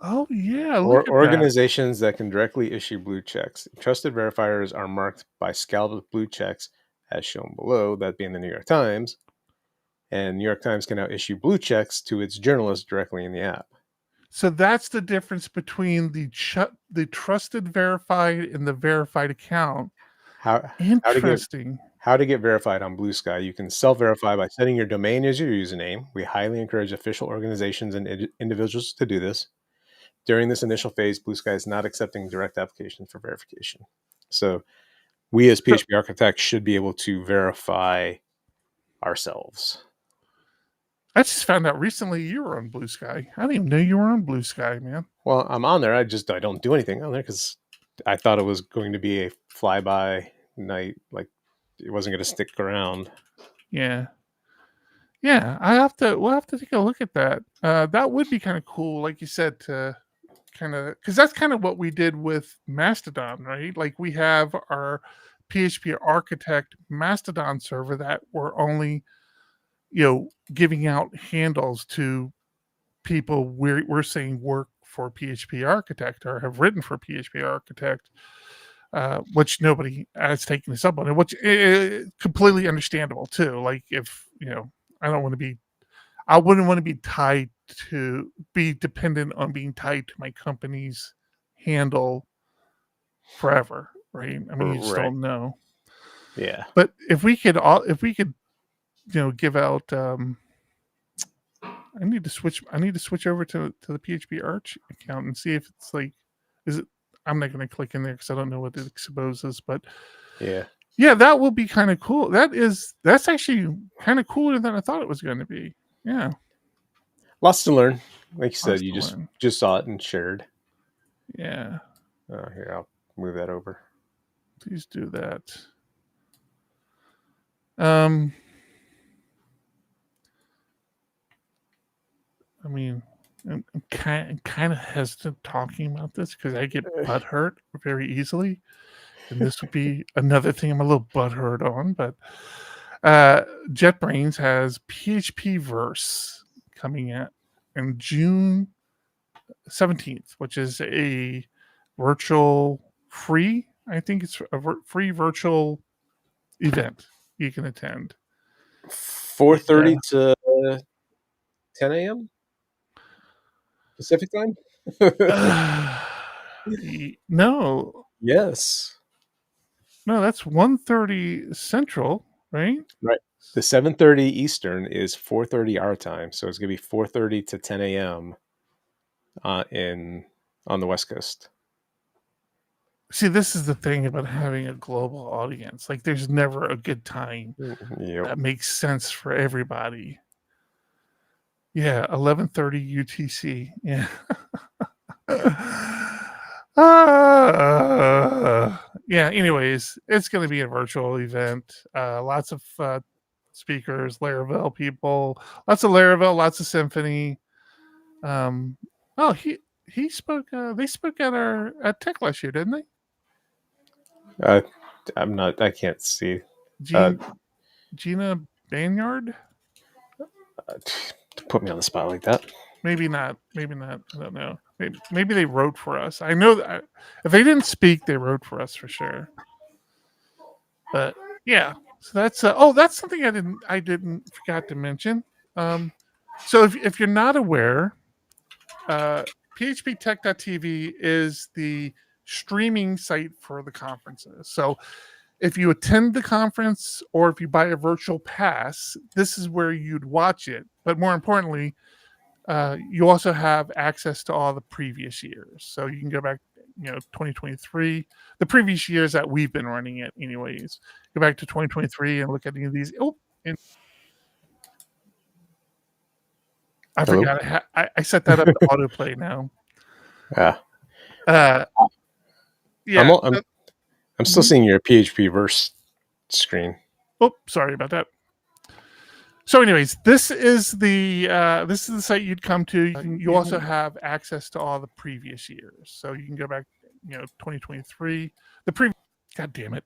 Oh yeah, Or look at that. organizations that can directly issue blue checks. Trusted verifiers are marked by scalloped blue checks, as shown below, that being the New York Times. And New York Times can now issue blue checks to its journalists directly in the app. So that's the difference between the trusted verified and the verified account. Interesting. How to get verified on Bluesky. You can self-verify by setting your domain as your username. We highly encourage official organizations and individuals to do this. During this initial phase, Bluesky is not accepting direct applications for verification. So we as PHP Architect should be able to verify ourselves. I just found out recently you were on Bluesky. I didn't even know you were on Bluesky, man. Well, I'm on there. I don't do anything on there because I thought it was going to be a fly-by night. Like it wasn't going to stick around. Yeah. Yeah, we'll have to take a look at that. That would be kind of cool, like you said, to kind of, because that's kind of what we did with Mastodon, right? Like we have our PHP Architect Mastodon server that we're only, giving out handles to people we're saying work for PHP Architect or have written for PHP Architect, which nobody has taken this up on it, which is completely understandable too. Like if, I wouldn't want to be dependent on being tied to my company's handle forever, right? I mean, you just don't know. Yeah. But if we could, give out, I need to switch over to the PHP Arch account and see if it's like, I'm not going to click in there because I don't know what it exposes, but yeah, that will be kind of cool. That's actually kind of cooler than I thought it was going to be. Yeah. Lots to learn. Like you said, you just saw it and shared. Yeah. Here, I'll move that over. Please do that. I mean, I'm kind of hesitant talking about this because I get butthurt very easily. And this would be another thing I'm a little butthurt on, but JetBrains has PHP Verse coming out in June 17th, which is a virtual free, I think it's a free virtual event you can attend. 4:30 to 10 a.m. Pacific time? No. Yes. No, that's 1:30 Central, right? Right. The 7:30 Eastern is 4:30 our time, so it's gonna be 4:30 to 10 a.m. on the West Coast. See, this is the thing about having a global audience. Like, there's never a good time Yep. that makes sense for everybody. Yeah, 11:30 UTC. Yeah. Yeah. Anyways, it's going to be a virtual event. Lots of speakers, Laravel people, lots of Laravel, lots of Symphony. Oh, he spoke. They spoke at Tech last year, didn't they? I can't see. Gina Banyard? To put me on the spot like that. Maybe not. Maybe not. I don't know. Maybe they wrote for us. I know that if they didn't speak, they wrote for us for sure. But yeah, so that's that's something I didn't forgot to mention. So if you're not aware, phptech.tv is the streaming site for the conferences. So if you attend the conference or if you buy a virtual pass, this is where you'd watch it. But more importantly, you also have access to all the previous years. So you can go back, 2023, the previous years that we've been running it anyways. Go back to 2023 and look at any of these. Oh, and I Hello? forgot. I set that up to autoplay now. Yeah. Yeah. I'm still seeing your PHP verse screen. Oh, sorry about that. So, anyways, this is the site you'd come to. You also have access to all the previous years, so you can go back, 2023. The previous. God damn it!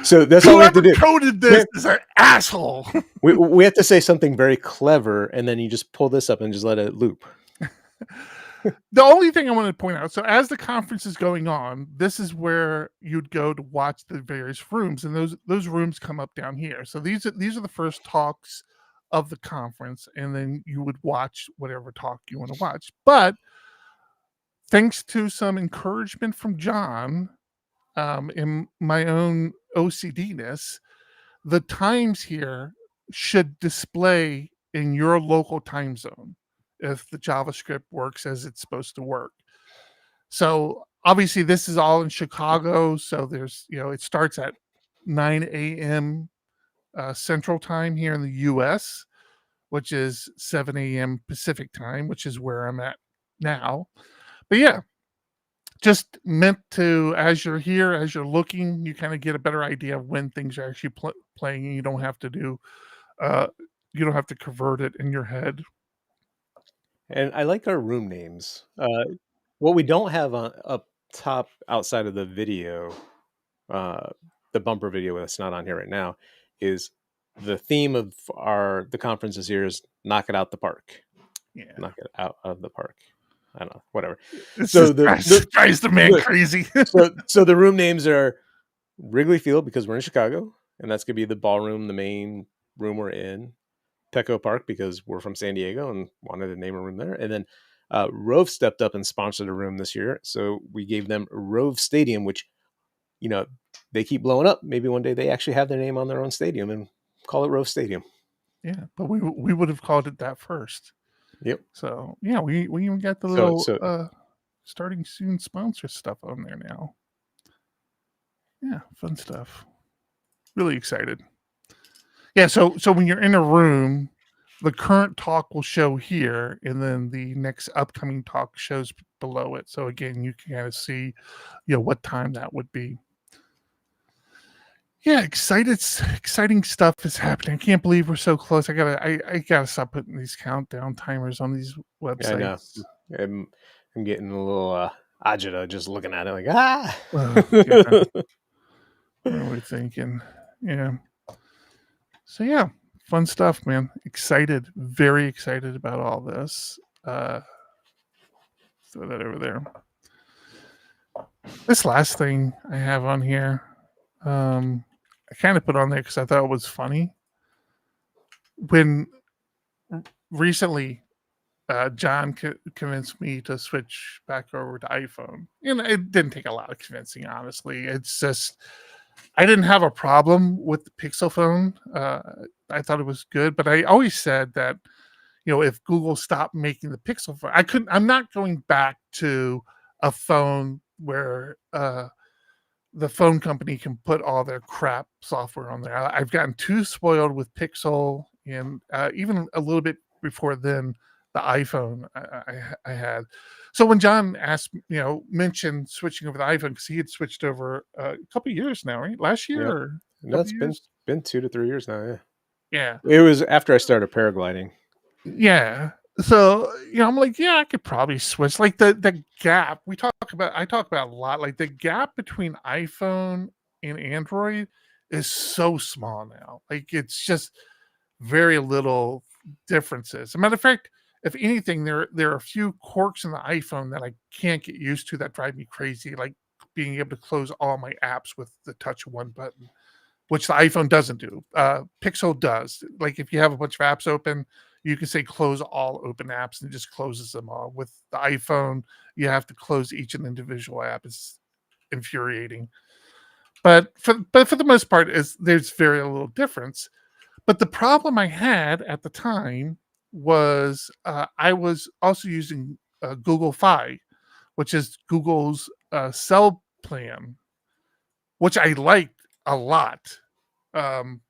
So that's all we have to do. Coded this is an asshole. we have to say something very clever, and then you just pull this up and just let it loop. The only thing I want to point out, so as the conference is going on, this is where you'd go to watch the various rooms, and those rooms come up down here. So these are the first talks of the conference, and then you would watch whatever talk you want to watch. But thanks to some encouragement from John, in my own OCD-ness, the times here should display in your local time zone if the JavaScript works as it's supposed to work. So obviously this is all in Chicago. So there's, it starts at 9 a.m. Central time here in the US, which is 7 a.m. Pacific time, which is where I'm at now. But yeah, just meant to, as you're here, as you're looking, you kind of get a better idea of when things are actually playing, and you don't have to convert it in your head. And I like our room names. What we don't have up top outside of the video, the bumper video that's not on here right now, is the theme of the conference this year is knock it out the park. Yeah. Knock it out of the park. I don't know, whatever. So drives the man crazy. so the room names are Wrigley Field because we're in Chicago, and that's gonna be the ballroom, the main room we're in. Petco Park because we're from San Diego and wanted to name a room there. And then Rove stepped up and sponsored a room this year. So we gave them Rove Stadium, which, they keep blowing up. Maybe one day they actually have their name on their own stadium and call it Rove Stadium. Yeah, but we would have called it that first. Yep. So, yeah, we even got the little starting soon sponsor stuff on there now. Yeah, fun stuff. Really excited. Yeah, so when you're in a room, the current talk will show here, and then the next upcoming talk shows below it. So again, you can kind of see, what time that would be. Yeah, exciting stuff is happening. I can't believe we're so close. I gotta stop putting these countdown timers on these websites. Yeah, I know. I'm getting a little agita just looking at it like yeah. What are we thinking? Yeah. So yeah, fun stuff, man. Excited, very excited about all this. Throw that over there. This last thing I have on here, I kind of put on there because I thought it was funny. When recently, John convinced me to switch back over to iPhone, and it didn't take a lot of convincing, honestly. It's just I didn't have a problem with the Pixel phone. I thought it was good, but I always said that, if Google stopped making the Pixel phone, I'm not going back to a phone where the phone company can put all their crap software on there. I've gotten too spoiled with Pixel, and even a little bit before then, the iPhone I had. So when John mentioned switching over the iPhone, because he had switched over a couple of years now, right? Last year Yep. or a No, couple it's of been years? been 2 to 3 years now. Yeah, Yeah. it was after I started paragliding. Yeah. So, I'm like, yeah, I could probably switch. Like the gap I talk about a lot. Like the gap between iPhone and Android is so small now. Like it's just very little differences. As a matter of fact, if anything, there are a few quirks in the iPhone that I can't get used to that drive me crazy, like being able to close all my apps with the touch of one button, which the iPhone doesn't do. Pixel does. Like if you have a bunch of apps open, you can say close all open apps and it just closes them all. With the iPhone, you have to close each an individual app. It's infuriating. But for the most part, there's very little difference. But the problem I had at the time was I was also using Google Fi, which is Google's cell plan, which I liked a lot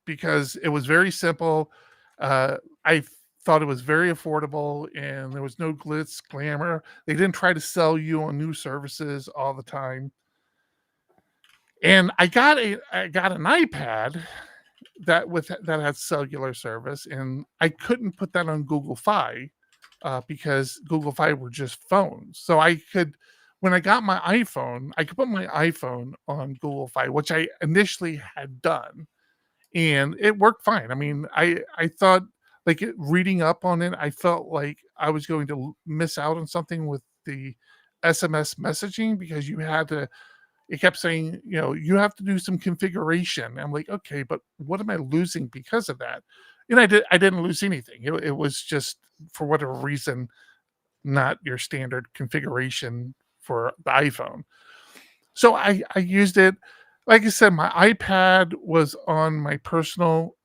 because it was very simple. I thought it was very affordable and there was no glitz, glamour. They didn't try to sell you on new services all the time. And I got an iPad that had cellular service, and I couldn't put that on Google Fi because Google Fi were just phones. So when I got my iPhone, I could put my iPhone on Google Fi, which I initially had done, and it worked fine. I mean, I thought like reading up on it, I felt like I was going to miss out on something with the SMS messaging because it kept saying, you have to do some configuration. I'm like, okay, but what am I losing because of that? And I didn't lose anything. It was just for whatever reason, not your standard configuration for the iPhone. So I used it. Like I said, my iPad was on my personal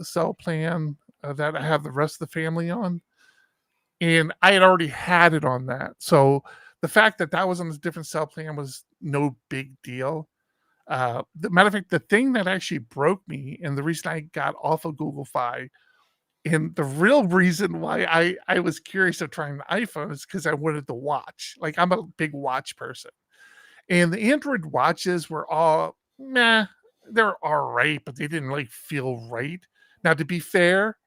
cell plan that I have the rest of the family on. And I had already had it on that. So the fact that was on a different cell plan was no big deal. The matter of fact, the thing that actually broke me and the reason I got off of Google Fi and the real reason why I was curious of trying the iPhone is because I wanted the watch. Like I'm a big watch person. And the Android watches were all meh. They're all right, but they didn't like feel right. Now, to be fair,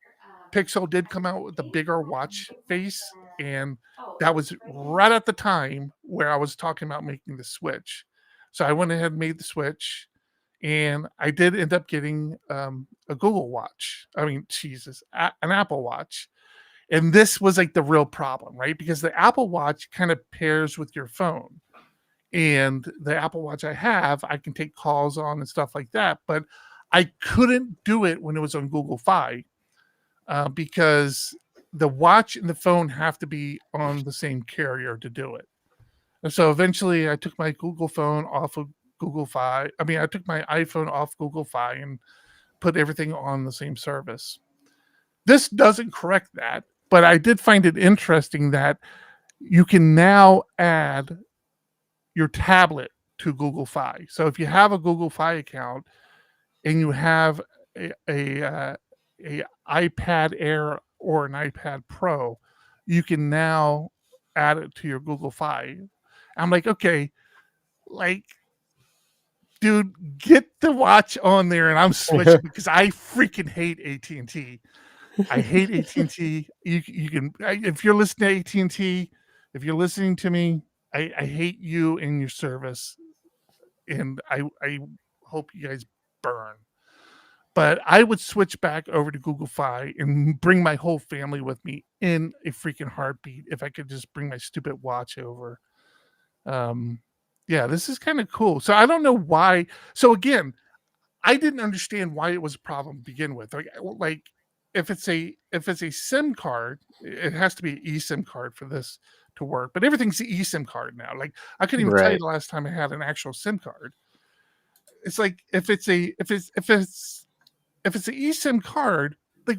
Pixel did come out with a bigger watch face, and that was right at the time where I was talking about making the switch. So I went ahead and made the switch, and I did end up getting a Google Watch. I mean, Jesus, an Apple Watch. And this was like the real problem, right? Because the Apple Watch kind of pairs with your phone. And the Apple Watch I have, I can take calls on and stuff like that. But I couldn't do it when it was on Google Fi because the watch and the phone have to be on the same carrier to do it. And so eventually I took my Google phone off of Google Fi. I mean, I took my iPhone off Google Fi and put everything on the same service. This doesn't correct that, but I did find it interesting that you can now add your tablet to Google Fi. So if you have a Google Fi account and you have a iPad Air or an iPad Pro, you can now add it to your Google Fi. I'm like, okay, like, dude, get the watch on there, and I'm switching because I freaking hate AT&T. I hate AT&T. You can if you're listening to AT&T, if you're listening to me, I hate you and your service, and I hope you guys burn. But I would switch back over to Google Fi and bring my whole family with me in a freaking heartbeat if I could just bring my stupid watch over. Yeah, this is kind of cool. So I don't know why. So again, I didn't understand why it was a problem to begin with. Like if it's a SIM card, it has to be an eSIM card for this to work. But everything's an eSIM card now. Like I couldn't even tell you Right. the last time I had an actual SIM card. it's like if it's an eSIM card, like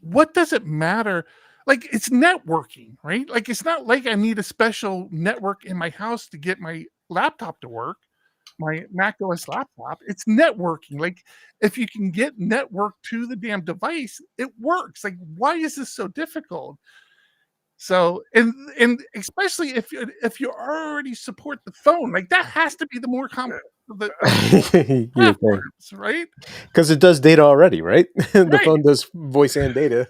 what does it matter? Like it's networking, right? Like it's not like I need a special network in my house to get my laptop to work, my Mac OS laptop. It's networking. Like if you can get network to the damn device, it works. Like why is this so difficult? So and especially if you already support the phone, like that has to be the more common the platforms, right? Because it does data already, right? The Right. phone does voice and data.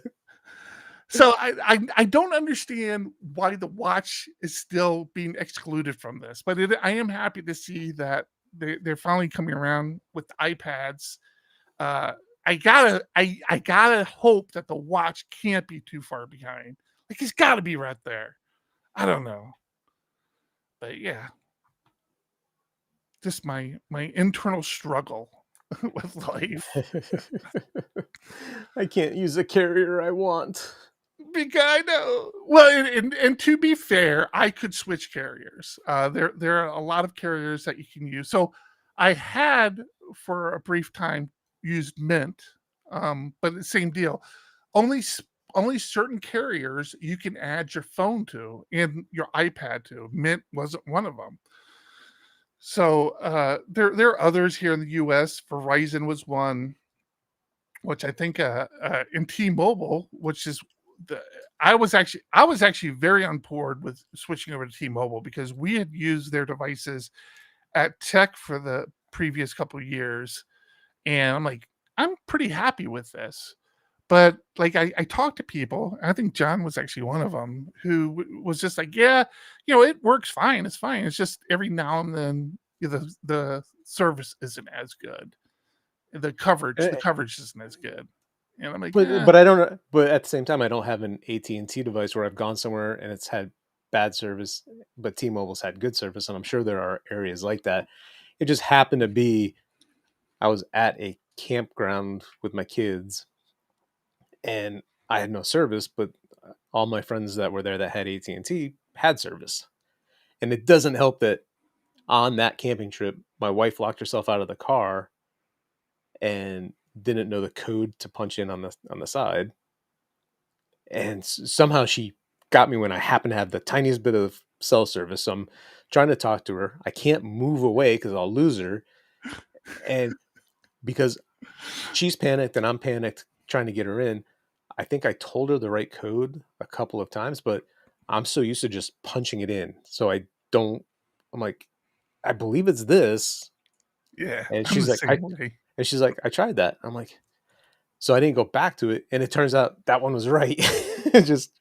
So I don't understand why the watch is still being excluded from this, but I am happy to see that they're finally coming around with iPads. I gotta hope that the watch can't be too far behind. Like it's got to be right there. I don't know, but yeah, just my internal struggle with life. I can't use the carrier I want. Because I know. Well, and to be fair, I could switch carriers. There are a lot of carriers that you can use. So I had for a brief time used Mint, but the same deal. Only only certain carriers you can add your phone to and your iPad to. Mint wasn't one of them. So there are others here in the U.S. Verizon was one, which I think in T-Mobile, which is the I was actually very on board with switching over to T-Mobile because we had used their devices at Tech for the previous couple of years, and I'm like, I'm pretty happy with this. But like I talked to people, and I think John was actually one of them who was just like, yeah, it works fine. It's fine. It's just every now and then the service isn't as good. The coverage isn't as good. And I'm like, But I don't. But at the same time, I don't have an AT&T device where I've gone somewhere and it's had bad service, but T-Mobile's had good service, and I'm sure there are areas like that. It just happened to be I was at a campground with my kids, and I had no service, but all my friends that were there that had AT&T had service. And it doesn't help that on that camping trip, my wife locked herself out of the car and didn't know the code to punch in on the side, and somehow she got me when I happened to have the tiniest bit of cell service. So I'm trying to talk to her. I can't move away because I'll lose her, and because she's panicked and I'm panicked trying to get her in, I think I told her the right code a couple of times, but I'm so used to just punching it in, so I don't. I'm like, I believe it's this, yeah. and I'm she's the like, same way. I tried that. I'm like, so I didn't go back to it, and it turns out that one was right. Just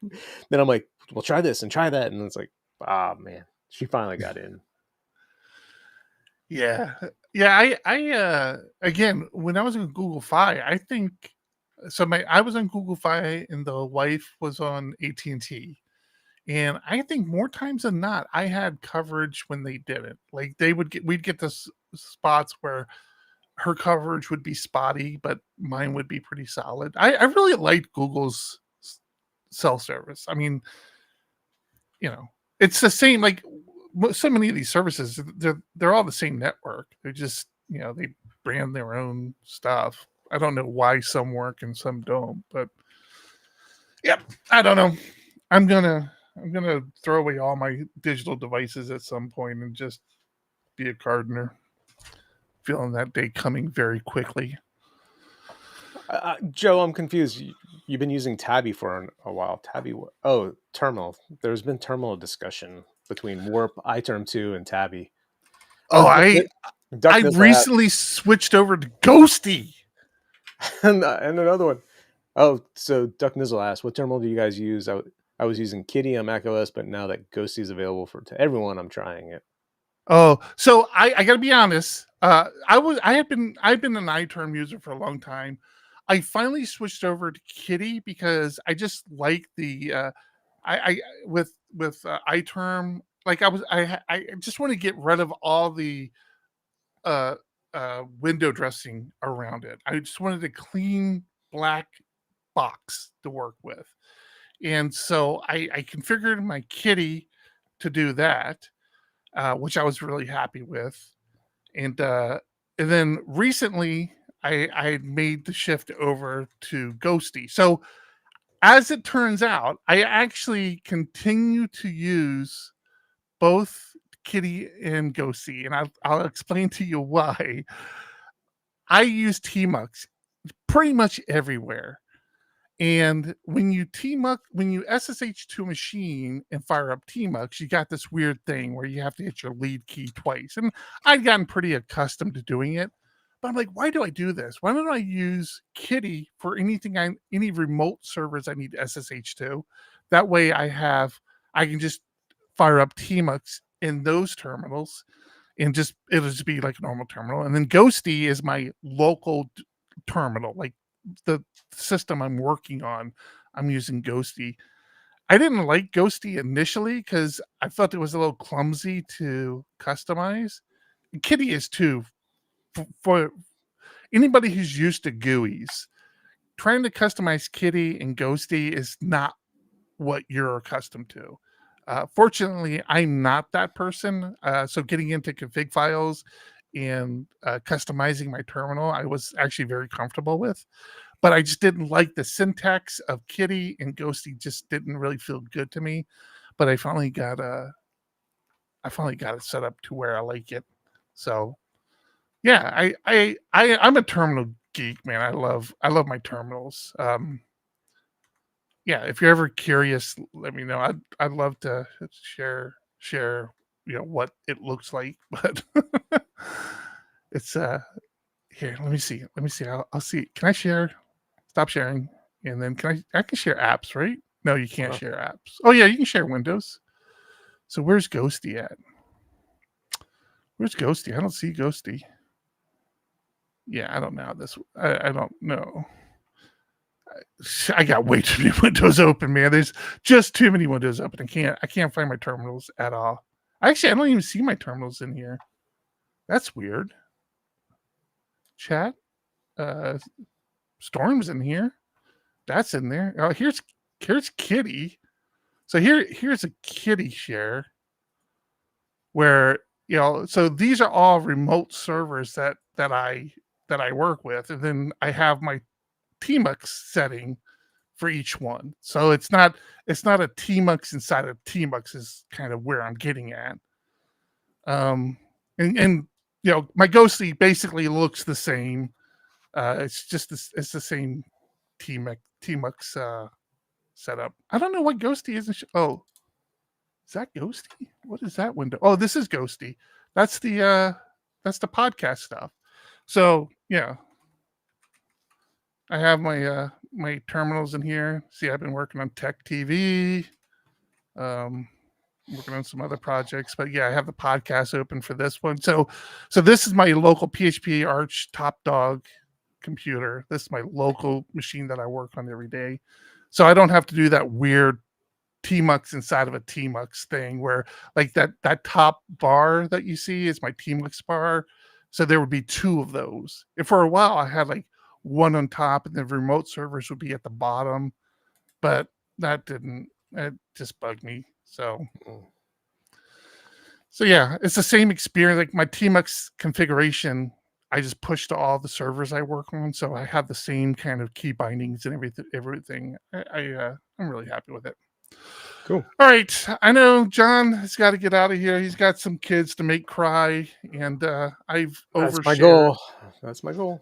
then I'm like, well, try this and try that, and it's like, ah, man, she finally got in. Yeah. Yeah. I again, when I was in Google Fi, I think so. I was on Google Fi, and the wife was on AT&T. And I think more times than not, I had coverage when they didn't. Like we'd get this spots where her coverage would be spotty, but mine would be pretty solid. I really liked Google's cell service. I mean, it's the same. Like so many of these services, they're all the same network. They're just they brand their own stuff. I don't know why some work and some don't, but yep, I don't know. I'm gonna throw away all my digital devices at some point and just be a gardener. Feeling that day coming very quickly. Joe, I'm confused. You've been using Tabby for a while. Tabby, Terminal. There's been terminal discussion between Warp, iTerm 2, and Tabby. Oh, Duck I Nizzle recently switched over to Ghosty. and another one. Oh, so Duck Nizzle asked, what terminal do you guys use? I was using Kitty on macOS, but now that Ghosty is available to everyone, I'm trying it. Oh, so I got to be honest. I've been an iTerm user for a long time. I finally switched over to Kitty because I just like the I with iTerm. Like I just want to get rid of all the window dressing around it. I just wanted a clean black box to work with, and so I configured my Kitty to do that, which I was really happy with, and And then recently, I made the shift over to Ghosty. So as it turns out, I actually continue to use both Kitty and Ghosty, and I'll explain to you why. I use Tmux pretty much everywhere. And when you SSH to a machine and fire up Tmux, you got this weird thing where you have to hit your lead key twice. And I'd gotten pretty accustomed to doing it. But I'm like, why do I do this? Why don't I use Kitty for any remote servers I need to SSH to? That way I can just fire up Tmux in those terminals and it'll just be like a normal terminal. And then Ghosty is my local terminal, like the system I'm working on. I'm using Ghosty. I didn't like Ghosty initially because I felt it was a little clumsy to customize. Kitty is too. For anybody who's used to GUIs, trying to customize Kitty and Ghosty is not what you're accustomed to. Fortunately, I'm not that person. So getting into config files and customizing my terminal, I was actually very comfortable with. But I just didn't like the syntax of Kitty, and Ghosty just didn't really feel good to me. But I finally got it set up to where I like it. So yeah, I'm a terminal geek, man. I love my terminals. Yeah, if you're ever curious, let me know. I'd love to share what it looks like, but it's here. Let me see. I'll see. Can I share? Stop sharing, and then I can share apps, right? No, you can't share apps. Oh yeah, you can share Windows. So where's Ghosty at? Where's Ghosty? I don't see Ghosty. Yeah, I don't know this. I don't know. I got way too many windows open, man. There's just too many windows open. I can't find my terminals at all. Actually, I don't even see my terminals in here. That's weird. Chat. Storm's in here. That's in there. Oh, here's Kitty. So here's a Kitty share where so these are all remote servers that I work with, and then I have my Tmux setting for each one. So it's not a Tmux inside of Tmux is kind of where I'm getting at. And my Ghosty basically looks the same. It's the same Tmux setup. I don't know what Ghosty is. Is that Ghosty? What is that window? Oh, this is Ghosty. That's the podcast stuff. So yeah, I have my my terminals in here. See, I've been working on Tech TV, working on some other projects, but yeah, I have the podcast open for this one. So this is my local PHP Arch Top Dog computer. This is my local machine that I work on every day. So I don't have to do that weird Tmux inside of a Tmux thing where like that top bar that you see is my Tmux bar. So there would be two of those. And for a while I had like one on top and the remote servers would be at the bottom, but it just bugged me. So yeah, it's the same experience. Like my Tmux configuration, I just push to all the servers I work on. So I have the same kind of key bindings and everything. I'm really happy with it. Cool. All right. I know John has got to get out of here. He's got some kids to make cry, and I've overshared. That's my goal.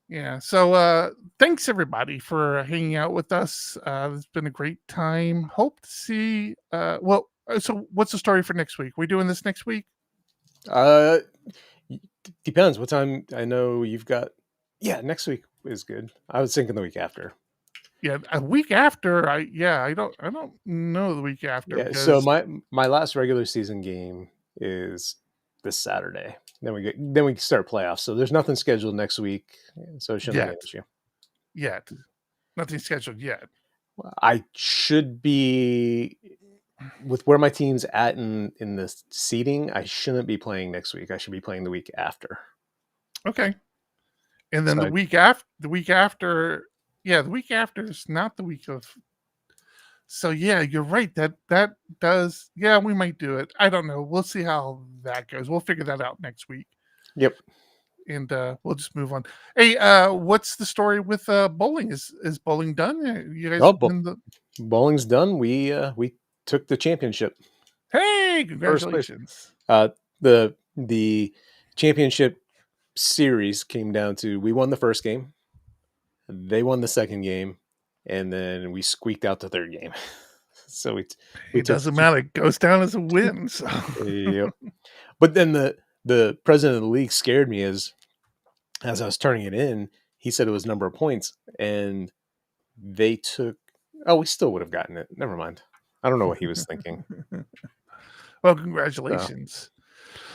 Yeah. So thanks everybody for hanging out with us. It's been a great time. Hope to see. So what's the story for next week? We doing this next week? Depends what time. I know you've got. Yeah, next week is good. I was thinking the week after. Yeah, a week after. I don't know the week after. Yeah. So my last regular season game is this Saturday. Then we start playoffs. So there's nothing scheduled next week. So it shouldn't be an issue. Yet. Nothing scheduled yet. I should be with where my team's at in the seeding. I shouldn't be playing next week. I should be playing the week after. Okay. And then the week after. Yeah, the week after is not the week of. So yeah, you're right. That does. Yeah, we might do it. I don't know. We'll see how that goes. We'll figure that out next week. Yep. and we'll just move on. Hey, what's the story with bowling? Is bowling done? You guys win the... Bowling's done. We took the championship. Hey, congratulations! The championship series came down to, we won the first game, they won the second game, and then we squeaked out the third game. So it doesn't matter. It goes down as a win. So. Yep. But then the president of the league scared me as I was turning it in. He said it was number of points, and they took. Oh, we still would have gotten it. Never mind. I don't know what he was thinking. Well, congratulations.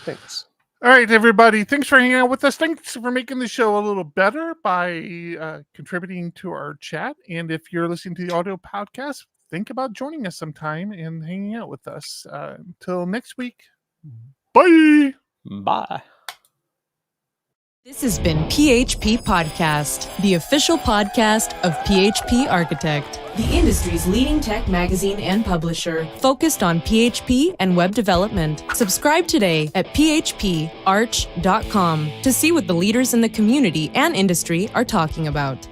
Thanks. All right, everybody. Thanks for hanging out with us. Thanks for making the show a little better by contributing to our chat. And if you're listening to the audio podcast, think about joining us sometime and hanging out with us. Until next week. Bye. Bye. This has been PHP Podcast, the official podcast of PHP Architect, the industry's leading tech magazine and publisher, focused on PHP and web development. Subscribe today at phparch.com to see what the leaders in the community and industry are talking about.